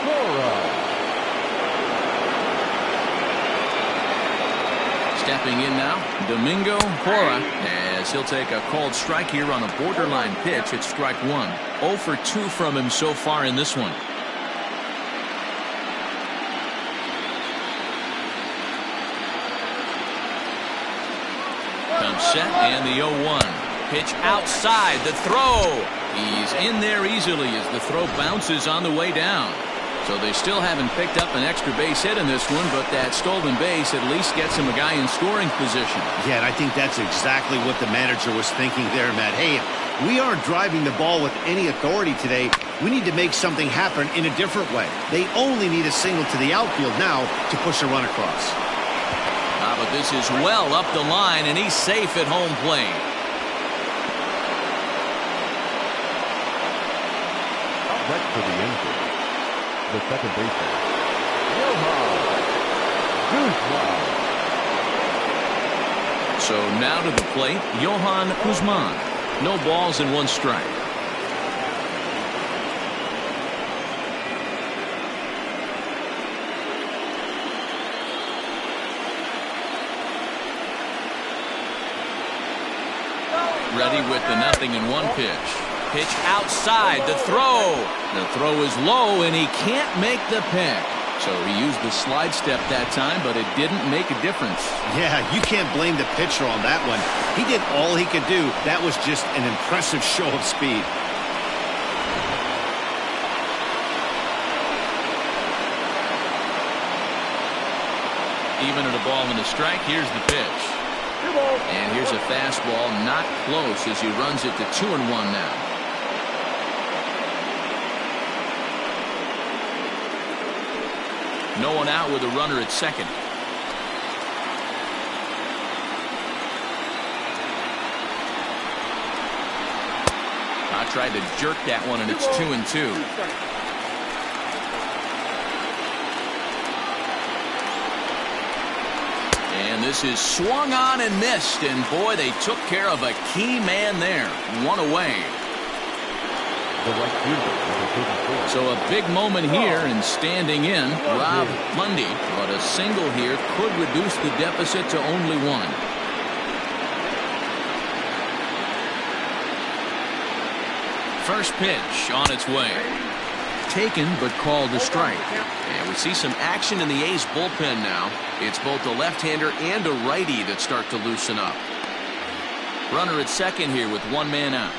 Cora. Stepping in now, Domingo Cora, as he'll take a called strike here on a borderline pitch. It's strike 1. 0 for 2 from him so far in this one. Comes set, and the 0-1. Pitch outside, the throw. He's in there easily as the throw bounces on the way down. So they still haven't picked up an extra base hit in this one, but that stolen base at least gets him a guy in scoring position. Yeah, and I think that's exactly what the manager was thinking there, Matt. Hey, if we aren't driving the ball with any authority today, we need to make something happen in a different way. They only need a single to the outfield now to push a run across. But this is well up the line, and he's safe at home plate. Up next for the infield, the second baseman, Johan Guzman. So now to the plate, Johan Guzman. No balls and 1 strike. Ready with the 0-1 pitch. Pitch outside, the throw. The throw is low, and he can't make the pick. So he used the slide step that time, but it didn't make a difference. Yeah, you can't blame the pitcher on that one. He did all he could do. That was just an impressive show of speed. Even at a ball and a strike, here's the pitch. And here's a fastball not close as he runs it to 2-1 now. No one out with a runner at second. I tried to jerk that one, and it's 2-2. And And this is swung on and missed. And boy, they took care of a key man there. One away. The right fielder, number 34. So a big moment here, and standing in, Rob Mundy. But a single here could reduce the deficit to only one. First pitch on its way. Taken, but called a strike. And we see some action in the A's bullpen now. It's both a left-hander and a righty that start to loosen up. Runner at second here with one man out.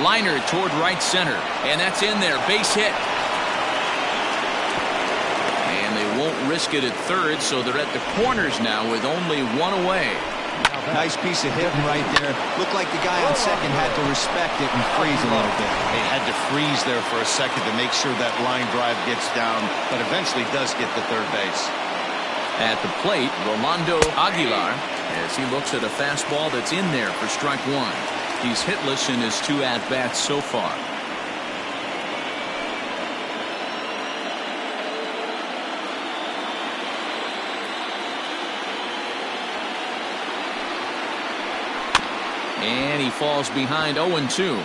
Liner toward right center, and that's in there. Base hit. And they won't risk it at third, so they're at the corners now with only one away. Nice piece of hitting right there. Looked like the guy on second had to respect it and freeze a little bit. He had to freeze there for a second to make sure that line drive gets down, but eventually does get to third base. At the plate, Rolando Aguilar, as he looks at a fastball that's in there for strike one. He's hitless in his two at-bats so far. And he falls behind 0-2.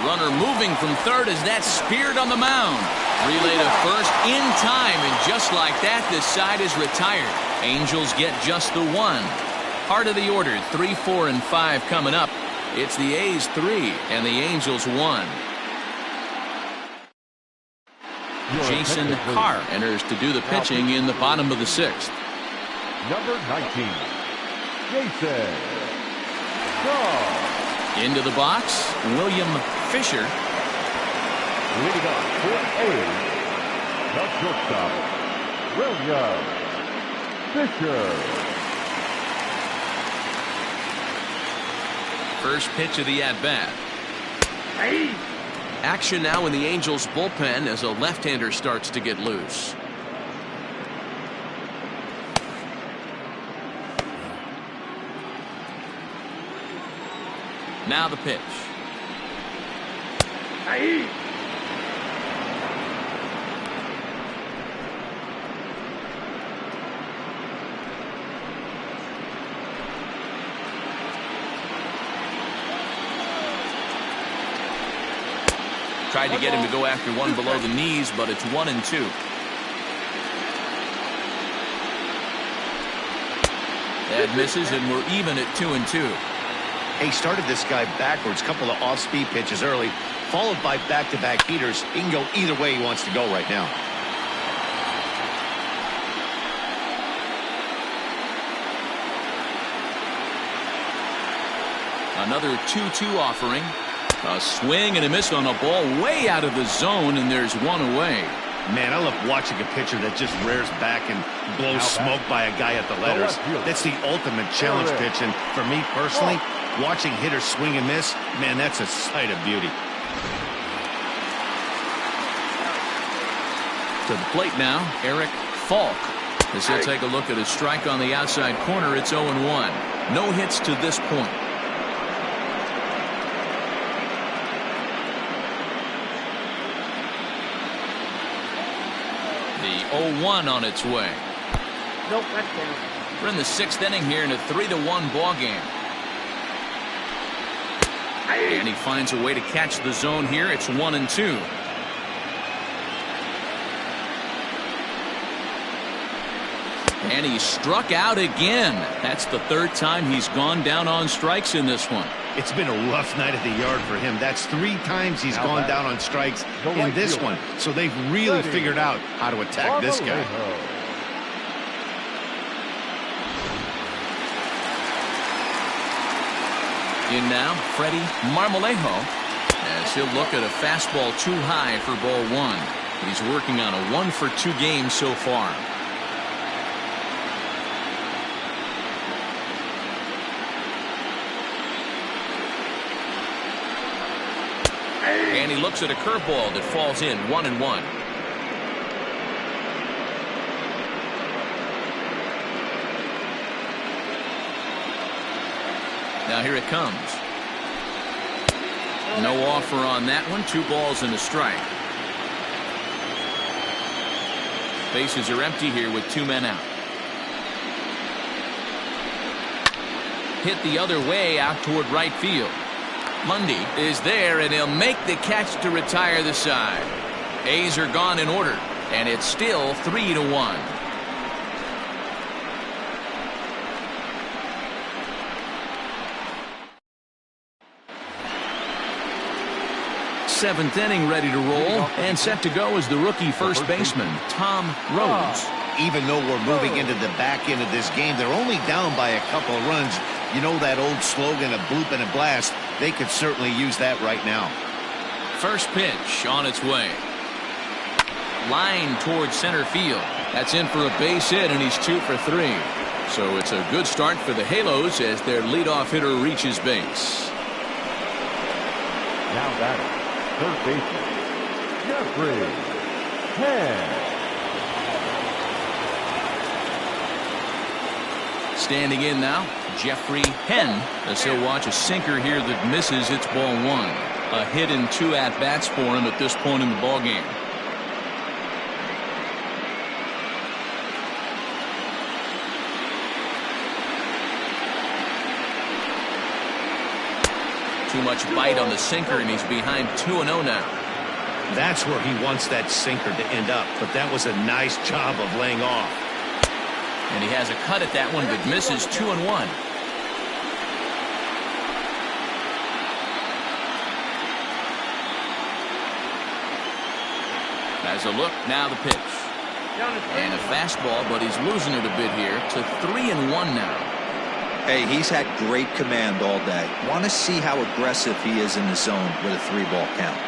Runner moving from third as that's speared on the mound. Relay to first in time, and just like that, this side is retired. Angels get just the one. Heart of the order, 3, 4, and 5 coming up. It's the A's 3 and the Angels 1. Jason Carr enters to do the pitching in the bottom of the 6th. Number 19, Jason Carr. Into the box, William Fisher. Leading up for A's, the shortstop, William Fisher. First pitch of the at-bat. Action now in the Angels bullpen as a left-hander starts to get loose. Now the pitch. Tried to get him to go after one below the knees, but it's 1-2. That misses, and we're even at 2-2. He started this guy backwards, couple of off-speed pitches early, followed by back-to-back heaters. He can go either way he wants to go right now. Another 2-2 offering. A swing and a miss on a ball way out of the zone, and there's one away. Man, I love watching a pitcher that just rears back and blows smoke by a guy at the letters. That's the ultimate challenge pitch, and for me personally, watching hitters swing and miss, man, that's a sight of beauty. To the plate now, Eric Falk. As he'll take a look at a strike on the outside corner, it's 0-1. No hits to this point. The 0-1 on its way. Nope, that's down. We're in the 6th inning here in a 3-1 ball game. And he finds a way to catch the zone here. It's 1-2. And he struck out again. That's the 3rd time he's gone down on strikes in this one. It's been a rough night at the yard for him. That's 3 times he's gone down on strikes in this one. So they've really figured out how to attack this guy. In now, Freddie Marmalejo, as he'll look at a fastball too high for ball 1. He's working on a 1-for-2 game so far. And he looks at a curveball that falls in, 1-1. Now here it comes. No offer on that one. 2 balls and a strike. Bases are empty here with 2 men out. Hit the other way out toward right field. Mundy is there, and he'll make the catch to retire the side. A's are gone in order, and it's still 3-1. Seventh inning ready to roll, and set to go is the rookie first baseman, Tom Rhodes. Even though we're moving into the back end of this game, they're only down by a couple of runs. You know that old slogan, a bloop and a blast? They could certainly use that right now. First pitch on its way. Line towards center field. That's in for a base hit, and he's 2 for 3. So it's a good start for the Halos as their leadoff hitter reaches base. Now batting, third baseman, Jeffrey Penn. Standing in now, Jeffrey Penn, as he'll watch a sinker here that misses. It's ball 1. A hit and 2 at-bats for him at this point in the ballgame. Too much bite on the sinker, and he's behind 2-0 now. That's where he wants that sinker to end up, but that was a nice job of laying off. And he has a cut at that one, but misses 2-1. As a look, now the pitch. And a fastball, but he's losing it a bit here to 3-1 now. Hey, he's had great command all day. Want to see how aggressive he is in the zone with a 3-ball count.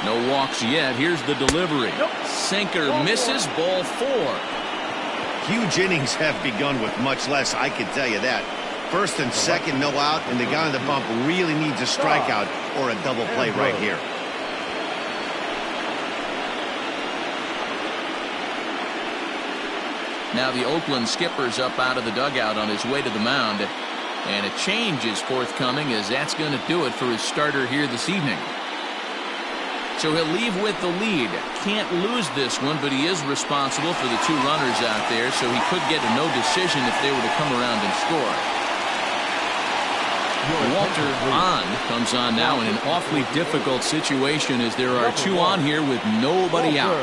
No walks yet. Here's the delivery. Sinker misses, ball 4. Huge innings have begun with much less, I can tell you that. First and second, no out, and the guy on the bump really needs a strikeout or a double play right here. Now the Oakland skipper's up out of the dugout on his way to the mound. And a change is forthcoming, as that's going to do it for his starter here this evening. So he'll leave with the lead. Can't lose this one, but he is responsible for the 2 runners out there, so he could get a no decision if they were to come around and score. Walter Bond comes on now in an awfully difficult situation, as there are 2 on here with nobody out.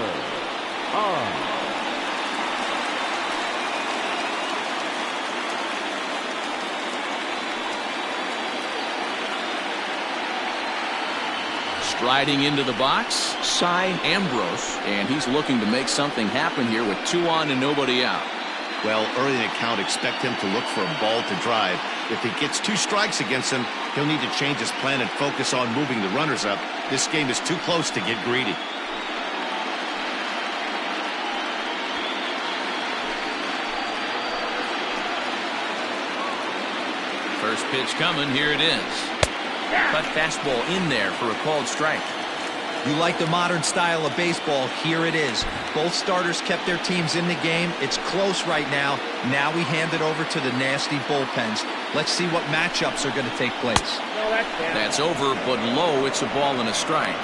Striding into the box, Cy Ambrose, and he's looking to make something happen here with 2 on and nobody out. Well, early in the count, expect him to look for a ball to drive. If he gets 2 strikes against him, he'll need to change his plan and focus on moving the runners up. This game is too close to get greedy. First pitch coming, here it is. Cut fastball in there for a called strike. You like the modern style of baseball, here it is. Both starters kept their teams in the game. It's close right now. Now we hand it over to the nasty bullpens. Let's see what matchups are going to take place. That's over, but low. It's a ball and a strike.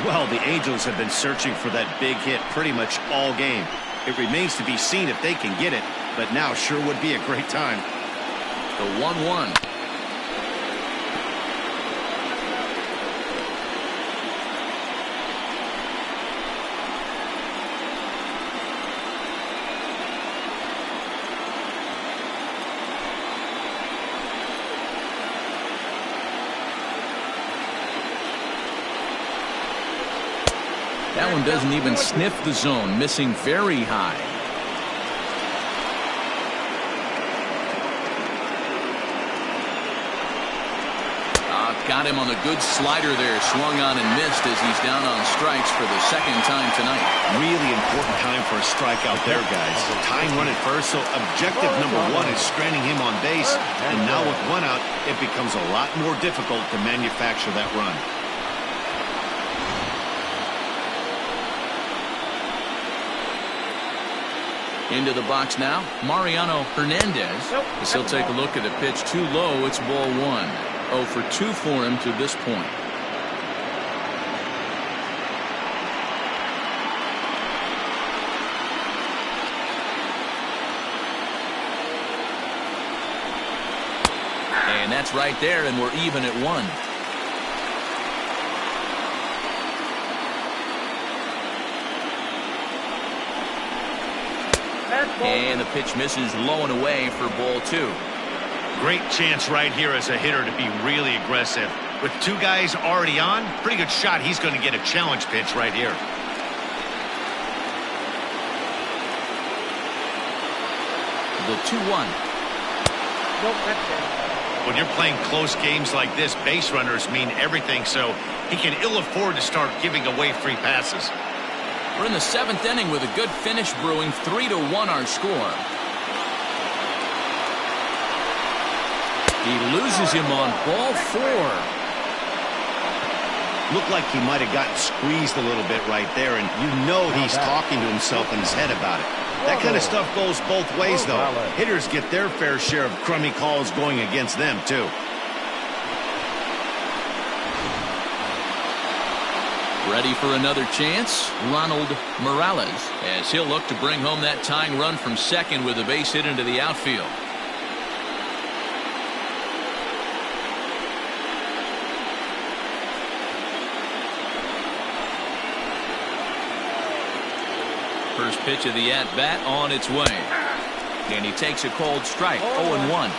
Well, the Angels have been searching for that big hit pretty much all game. It remains to be seen if they can get it, but now sure would be a great time. The 1-1. That one doesn't even sniff the zone, missing very high. Got him on a good slider there, swung on and missed as he's down on strikes for the 2nd time tonight. Really important time for a strikeout there, guys. Tying run at first, so objective number 1 is stranding him on base. And now with 1 out, it becomes a lot more difficult to manufacture that run. Into the box now, Mariano Hernandez. As he'll take a look at a pitch too low. It's ball 1. 0 for 2 for him to this point. And that's right there, and we're even at 1. And the pitch misses low and away for ball 2. Great chance right here as a hitter to be really aggressive. With 2 guys already on, pretty good shot. He's going to get a challenge pitch right here. The 2-1. Nope, that's down. When you're playing close games like this, base runners mean everything, so he can ill afford to start giving away free passes. We're in the 7th inning with a good finish brewing. 3-1 our score. He loses him on ball 4. Looked like he might have gotten squeezed a little bit right there, and you know he's talking to himself in his head about it. That kind of stuff goes both ways, though. Hitters get their fair share of crummy calls going against them, too. Ready for another chance, Ronald Morales, as he'll look to bring home that tying run from second with a base hit into the outfield. First pitch of the at-bat on its way. And he takes a cold strike, 0-1.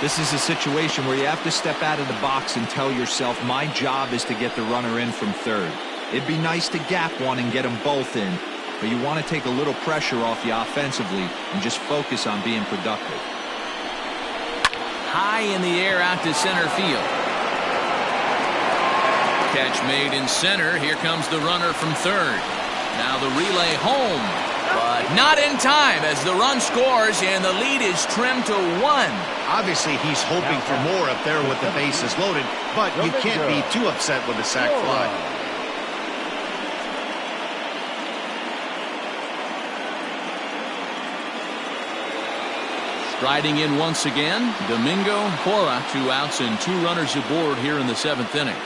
This is a situation where you have to step out of the box and tell yourself, my job is to get the runner in from third. It'd be nice to gap one and get them both in, but you want to take a little pressure off you offensively and just focus on being productive. High in the air out to center field. Catch made in center. Here comes the runner from third. Now the relay home, but not in time as the run scores and the lead is trimmed to 1. Obviously, he's hoping for more up there with the bases loaded, but you can't be too upset with a sac fly. Striding in once again, Domingo Cora. 2 outs and 2 runners aboard here in the 7th inning.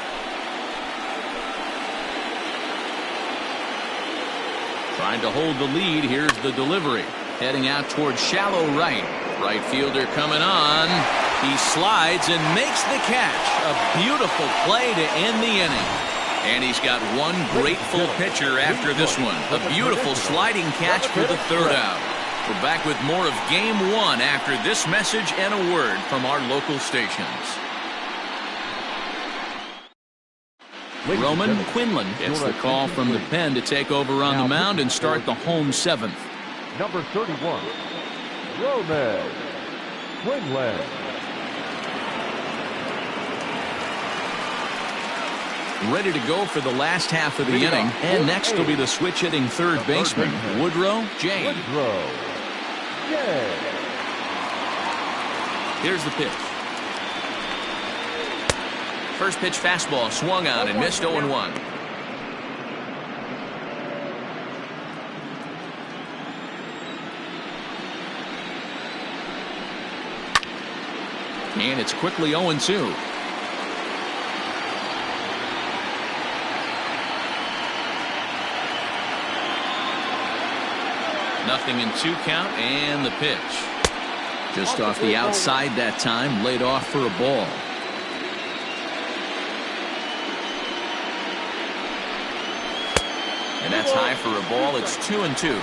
Trying to hold the lead. Here's the delivery. Heading out towards shallow right. Right fielder coming on. He slides and makes the catch. A beautiful play to end the inning. And he's got one grateful pitcher after this one. A beautiful sliding catch for the 3rd out. We're back with more of Game 1 after this message and a word from our local stations. Roman Quinlan gets the call from the pen to take over on the mound and start the home 7th. Number 31, Roman Quinlan. Ready to go for the last half of the inning. And next will be the switch hitting third baseman, Woodrow Jay. Here's the pitch. First pitch fastball swung on and missed 0-1. And it's quickly 0-2. Nothing in 2 count and the pitch. Just off the outside that time, laid off for a ball. And that's high for a ball. It's 2-2.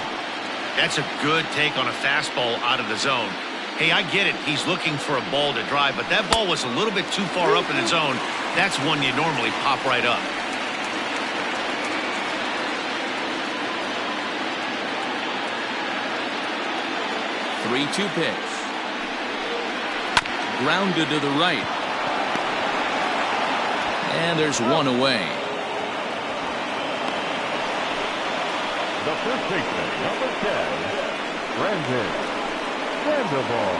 That's a good take on a fastball out of the zone. Hey, I get it. He's looking for a ball to drive, but that ball was a little bit too far up in the zone. That's one you normally pop right up. The 3-2 pitch. Grounded to the right. And there's one away. The first baseman, number 10, Brandon Sandoval.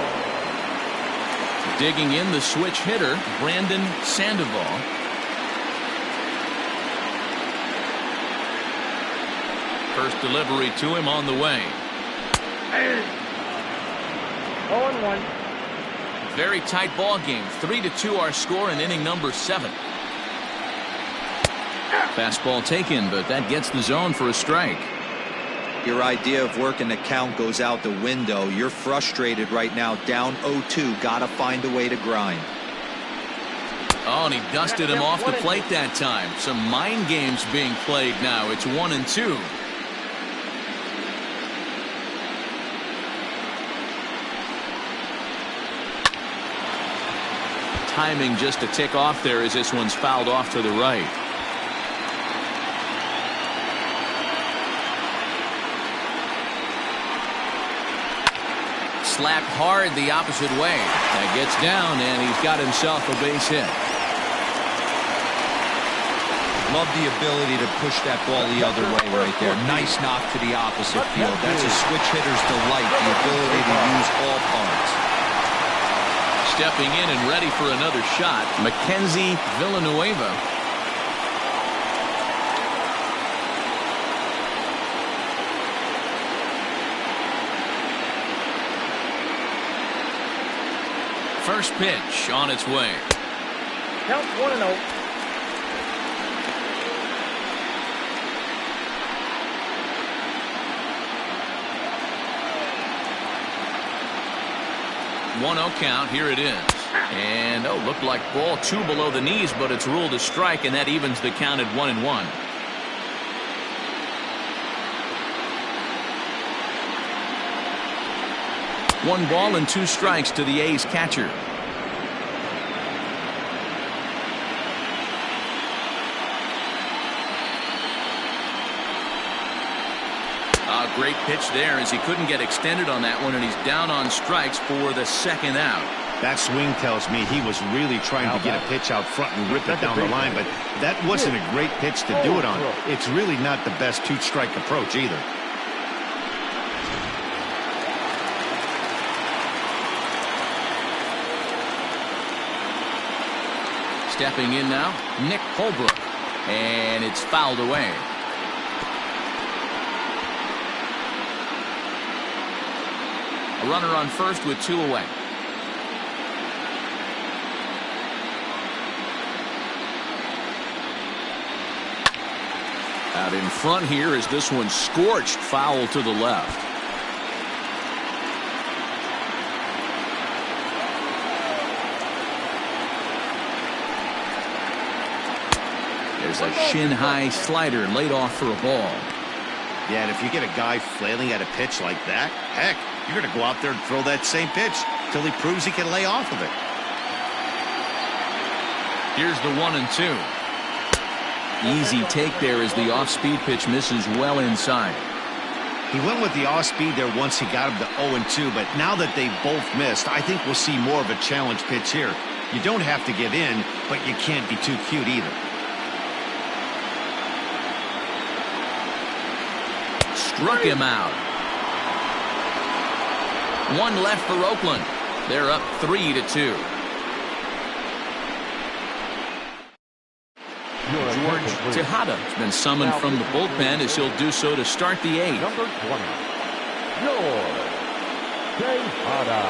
Digging in the switch hitter, Brandon Sandoval. First delivery to him on the way. 0-1. Very tight ball game. 3-2 our score in inning number 7. Fastball taken, but that gets the zone for a strike. Your idea of working the count goes out the window. You're frustrated right now, down 0-2. Got to find a way to grind. Oh, and he dusted him off the plate that time. Some mind games being played now. It's 1-2. Timing just a tick off there as this one's fouled off to the right. Slapped hard the opposite way. That gets down, and he's got himself a base hit. Love the ability to push that ball the other way right there. Nice knock to the opposite field. That's a switch hitter's delight, the ability to use all parts. Stepping in and ready for another shot, Mackenzie Villanueva. First pitch on its way. Count 1-0. Count. Here it is. And looked like ball 2 below the knees, but it's ruled a strike, and that evens the count at 1-1. One ball and 2 strikes to the A's catcher. Great pitch there as he couldn't get extended on that one, and he's down on strikes for the second out. That swing tells me he was really trying to get a pitch out front and rip it down the line, but that wasn't a great pitch to do it on. It's really not the best 2-strike approach either. Stepping in now, Nick Holbrook, and it's fouled away. A runner on first with 2 away. Out in front here is this one scorched foul to the left. There's a shin-high slider laid off for a ball. Yeah, and if you get a guy flailing at a pitch like that, heck, you're going to go out there and throw that same pitch till he proves he can lay off of it. Here's the 1-2. Easy take there as the off-speed pitch misses well inside. He went with the off-speed there once he got him to 0-2, but now that they've both missed, I think we'll see more of a challenge pitch here. You don't have to give in, but you can't be too cute either. Struck him out. 1 left for Oakland. They're up 3-2. George Tejada has been summoned from the bullpen as he'll do so to start the 8th. Number 20, George Tejada.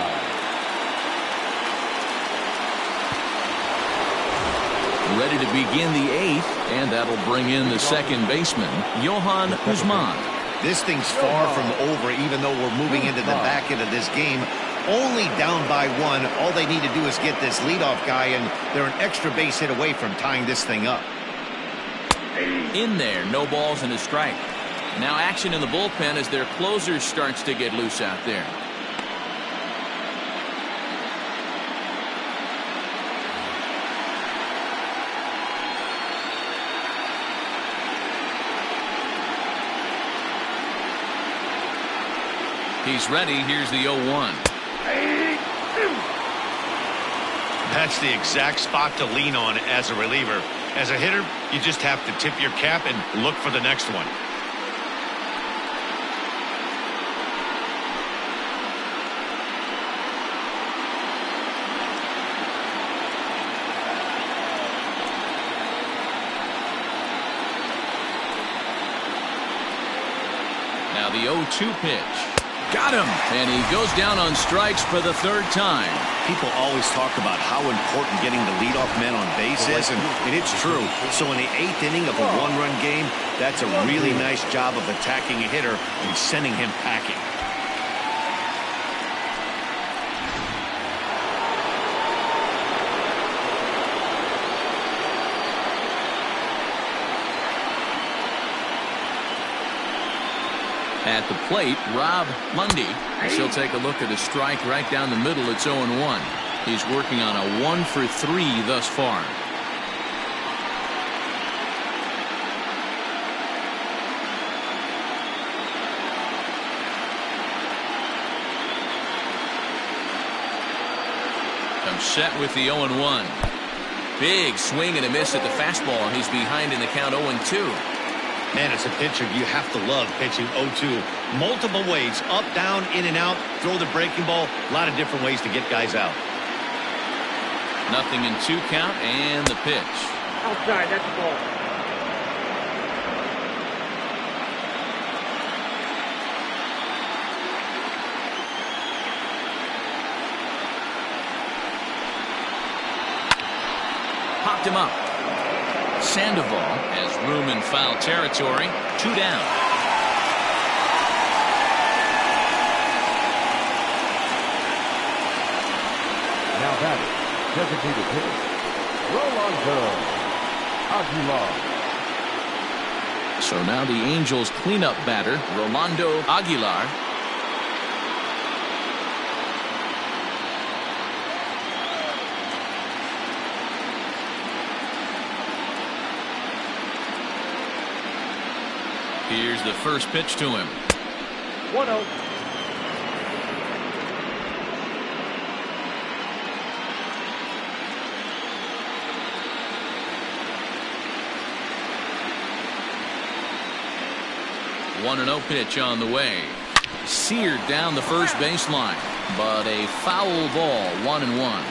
Ready to begin the 8th, and that'll bring in the second baseman, Johan Guzman. This thing's far from over, even though we're moving into the back end of this game. Only down by 1. All they need to do is get this leadoff guy, and they're an extra base hit away from tying this thing up. In there, no balls and a strike. Now action in the bullpen as their closer starts to get loose out there. He's ready. Here's the 0-1. That's the exact spot to lean on as a reliever. As a hitter, you just have to tip your cap and look for the next one. Now the 0-2 pitch. Got him. And he goes down on strikes for the third time. People always talk about how important getting the leadoff man on base is, and it's true. So in the 8th inning of a one-run game, that's a really nice job of attacking a hitter and sending him packing. At the plate, Rob Mundy. She'll take a look at a strike right down the middle. It's 0-1. He's working on a 1 for 3 thus far. I'm set with the 0-1. Big swing and a miss at the fastball. He's behind in the count 0-2. Man, as a pitcher, you have to love pitching 0-2. Multiple ways, up, down, in and out, throw the breaking ball. A lot of different ways to get guys out. Nothing in 2 count, and the pitch. Outside, that's a ball. Popped him up. Sandoval has room in foul territory. 2 down. Now batting, designated hitter, Rolando Aguilar. So now the Angels cleanup batter, Rolando Aguilar. Here's the first pitch to him. 1-0. One 1-0 pitch on the way. Seared down the first baseline, but a foul ball. 1-1.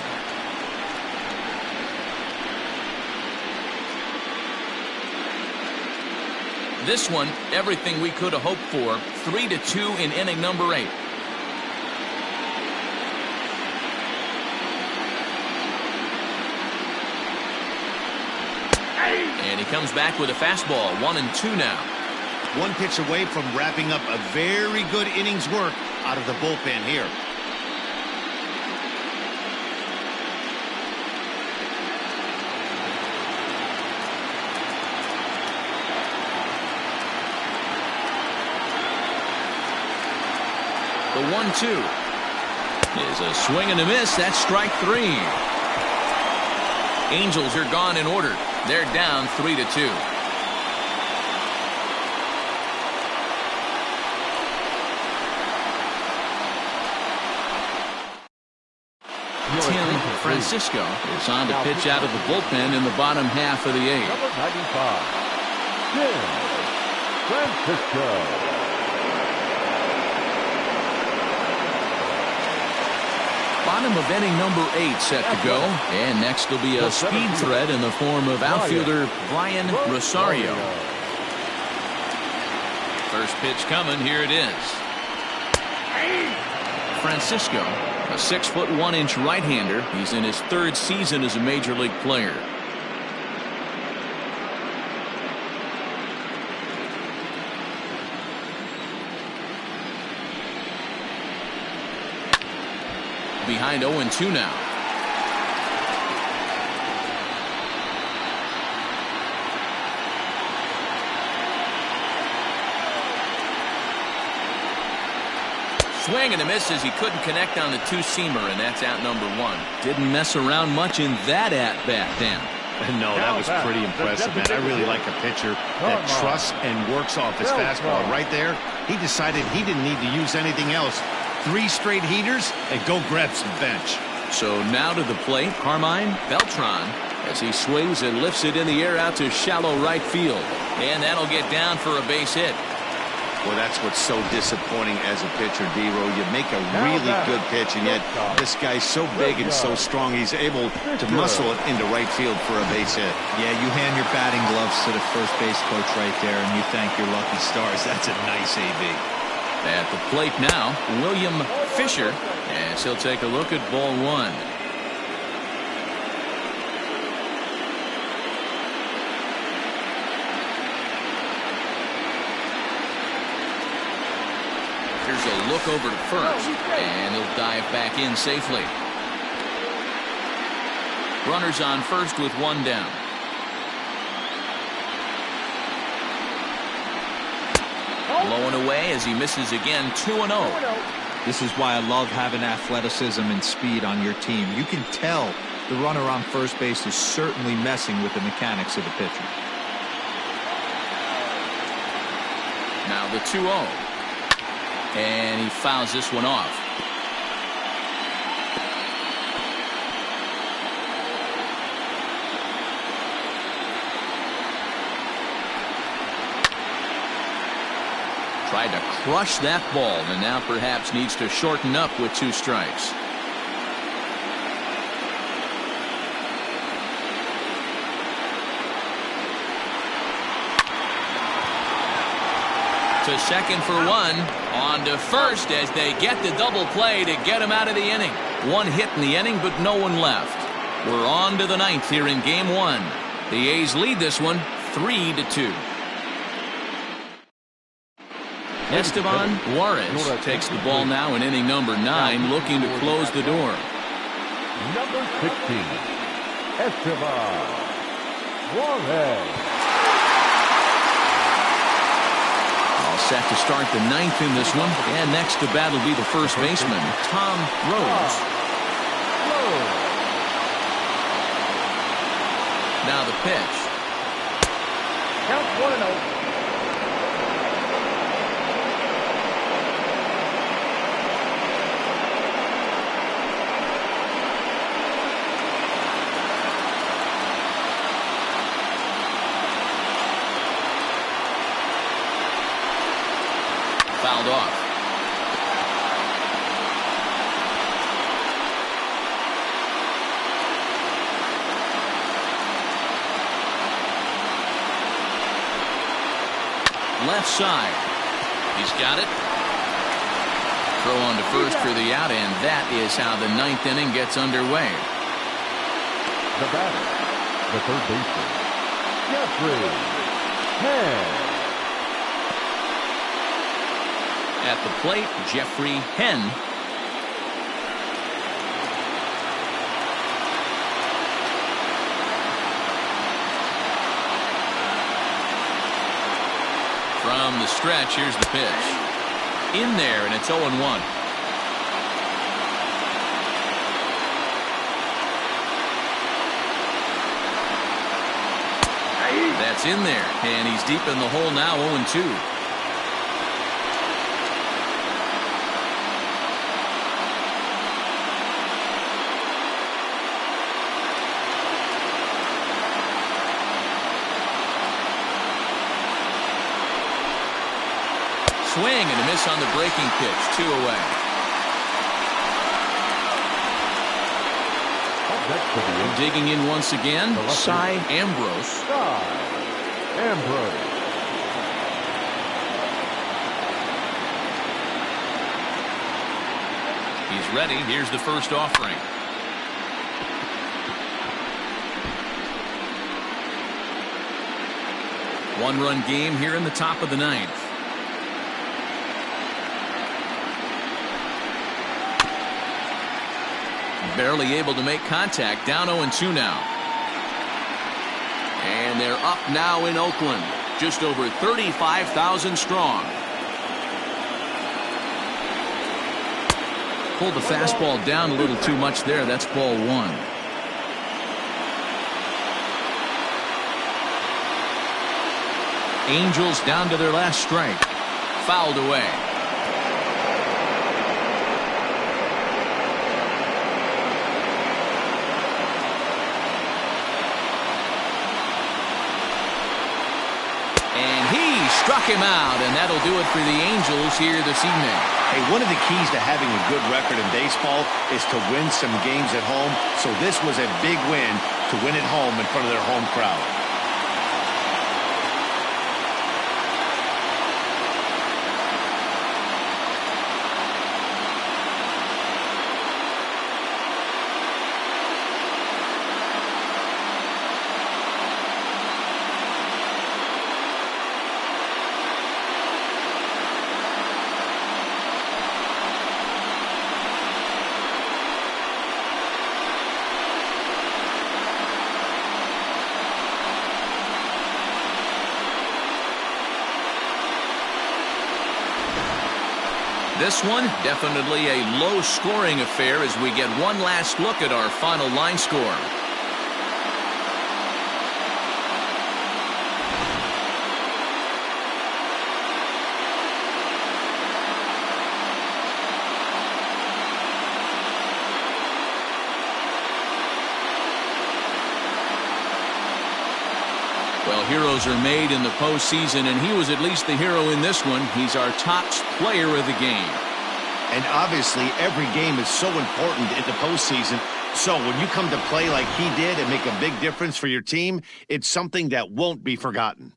This one, everything we could have hoped for. 3-2 in inning number 8. And he comes back with a fastball. 1-2 now. One pitch away from wrapping up a very good innings work out of the bullpen here. The 1-2 is a swing and a miss. That's strike 3. Angels are gone in order. They're down 3-2. Tim Francisco is on to pitch out of the bullpen in the bottom half of the 8th. Number 95, Tim Francisco. Bottom of inning number 8 set to go. And next will be a speed threat in the form of outfielder Brian Rosario. First pitch coming. Here it is. Francisco, a 6'1" right-hander. He's in his 3rd season as a major league player. Behind 0-2 now. Swing and a miss as he couldn't connect on the 2-seamer, and that's out number 1. Didn't mess around much in that at-bat, Dan. No, that was pretty impressive, man. I really like a pitcher that trusts and works off his fastball. Right there, he decided he didn't need to use anything else. 3 straight heaters and go grab some bench. So now to the plate, Carmine Beltran, as he swings and lifts it in the air out to shallow right field. And that'll get down for a base hit. Well, that's what's so disappointing as a pitcher, D-Row. You make a really good pitch, and yet this guy's so big and so strong, he's able to muscle it into right field for a base hit. Yeah, you hand your batting gloves to the first base coach right there, and you thank your lucky stars. That's a nice AB. At the plate now, William Fisher, as he'll take a look at ball one. Here's a look over to first, and he'll dive back in safely. Runners on first with one down. Blowing away as he misses again, 2-0. This is why I love having athleticism and speed on your team. You can tell the runner on first base is certainly messing with the mechanics of the pitcher. Now the 2-0. And he fouls this one off. Tried to crush that ball, and now perhaps needs to shorten up with 2 strikes. To second for one. On to first as they get the double play to get him out of the inning. 1 hit in the inning, but no one left. We're on to the 9th here in game 1. The A's lead this one 3-2. Esteban Juarez takes the ball now in inning number 9, looking to close the door. Number 16, Esteban Juarez. All set to start the 9th in this one. And next to bat will be the first baseman, Tom Rhodes. Now the pitch. Count 1-0. Fouled off. Left side. He's got it. Throw on to first for the out, and that is how the 9th inning gets underway. The batter, the third baseman, Jeffrey Penn. At the plate, Jeffrey Penn. From the stretch, here's the pitch. In there, and it's 0-1. That's in there, and he's deep in the hole now, 0-2. Swing and a miss on the breaking pitch. 2 away. Digging in once again, Cy Ambrose. He's ready. Here's the first offering. One-run game here in the top of the 9th. Barely able to make contact. Down 0-2 now. And they're up now in Oakland. Just over 35,000 strong. Pulled the fastball down a little too much there. That's ball 1. Angels down to their last strike. Fouled away. Struck him out, and that'll do it for the Angels here this evening. Hey, one of the keys to having a good record in baseball is to win some games at home. So this was a big win to win at home in front of their home crowd. This one, definitely a low-scoring affair as we get one last look at our final line score. Well, heroes are made in the postseason, and he was at least the hero in this one. He's our top player of the game. And obviously, every game is so important in the postseason. So when you come to play like he did and make a big difference for your team, it's something that won't be forgotten.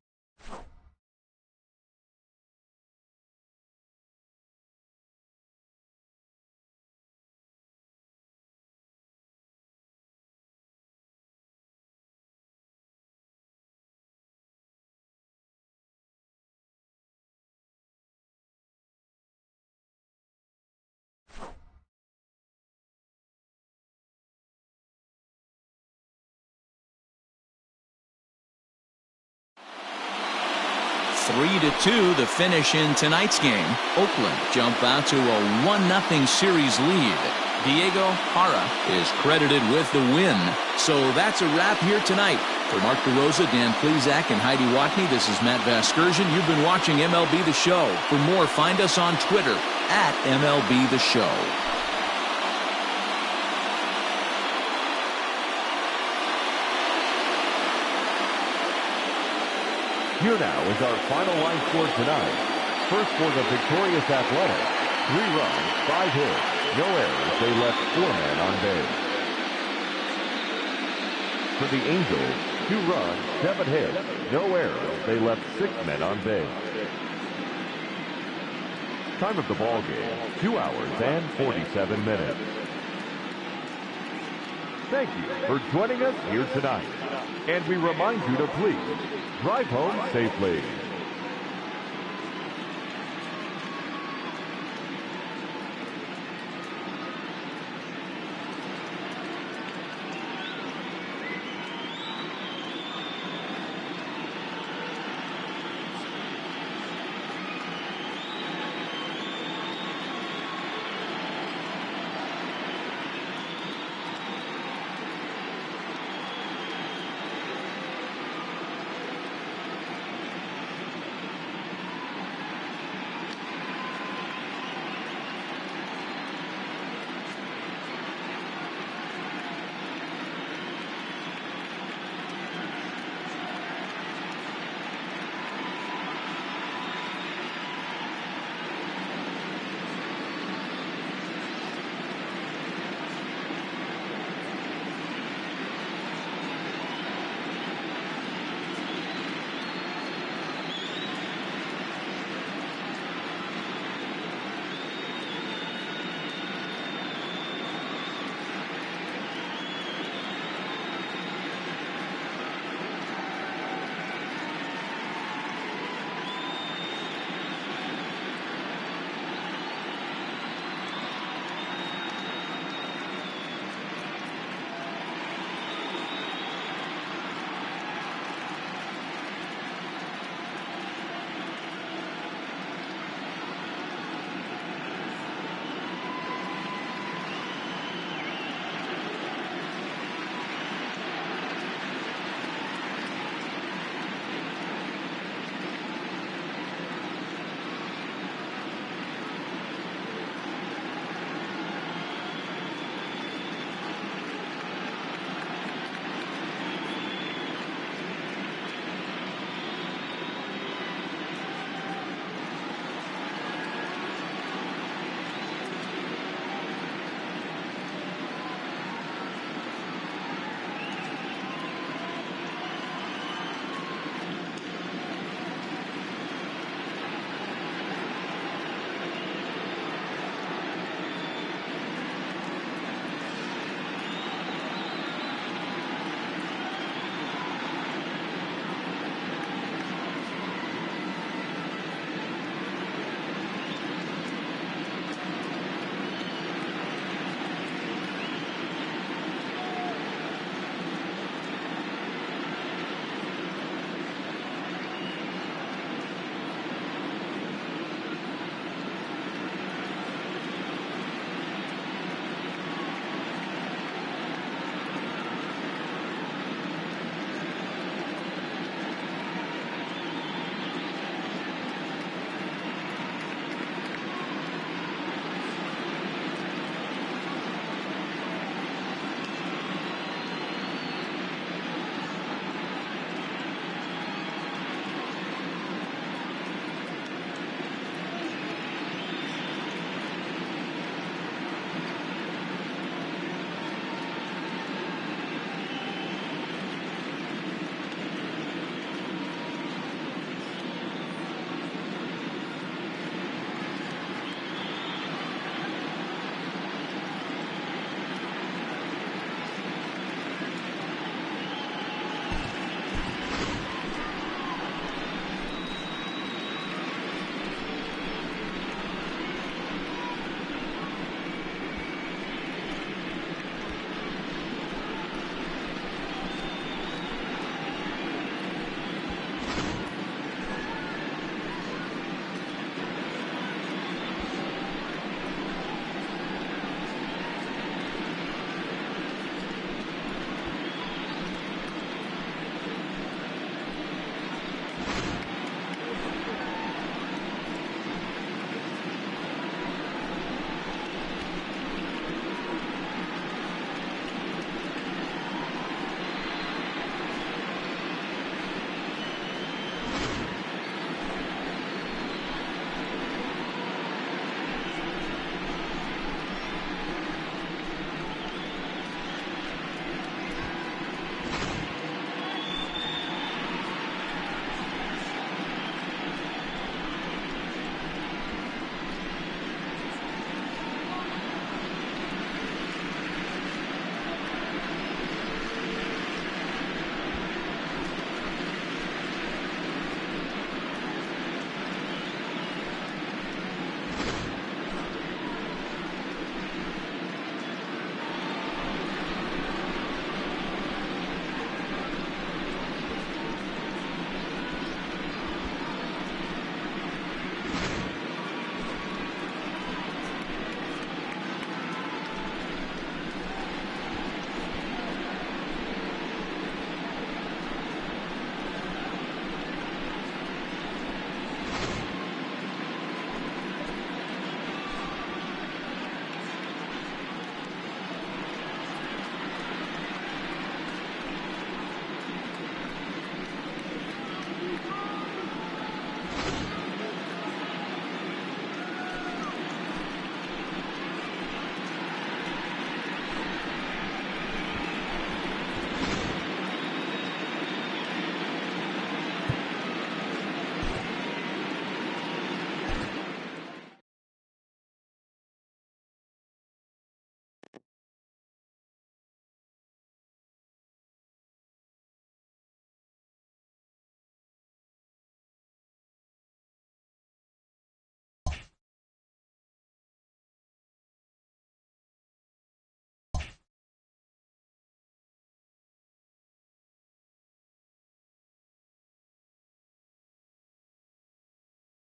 Three to 2, the finish in tonight's game. Oakland jump out to a 1-0 series lead. Diego Jara is credited with the win. So that's a wrap here tonight. For Mark DeRosa, Dan Plesac, and Heidi Watney, this is Matt Vasgersian. You've been watching MLB The Show. For more, find us on Twitter at MLB The Show. Here now is our final line score tonight. First for the victorious Athletics, 3 runs, 5 hits, no errors. They left 4 men on base. For the Angels, 2 runs, 7 hits, no errors. They left 6 men on base. Time of the ball game, 2 hours and 47 minutes. Thank you for joining us here tonight. And we remind you to please drive home safely.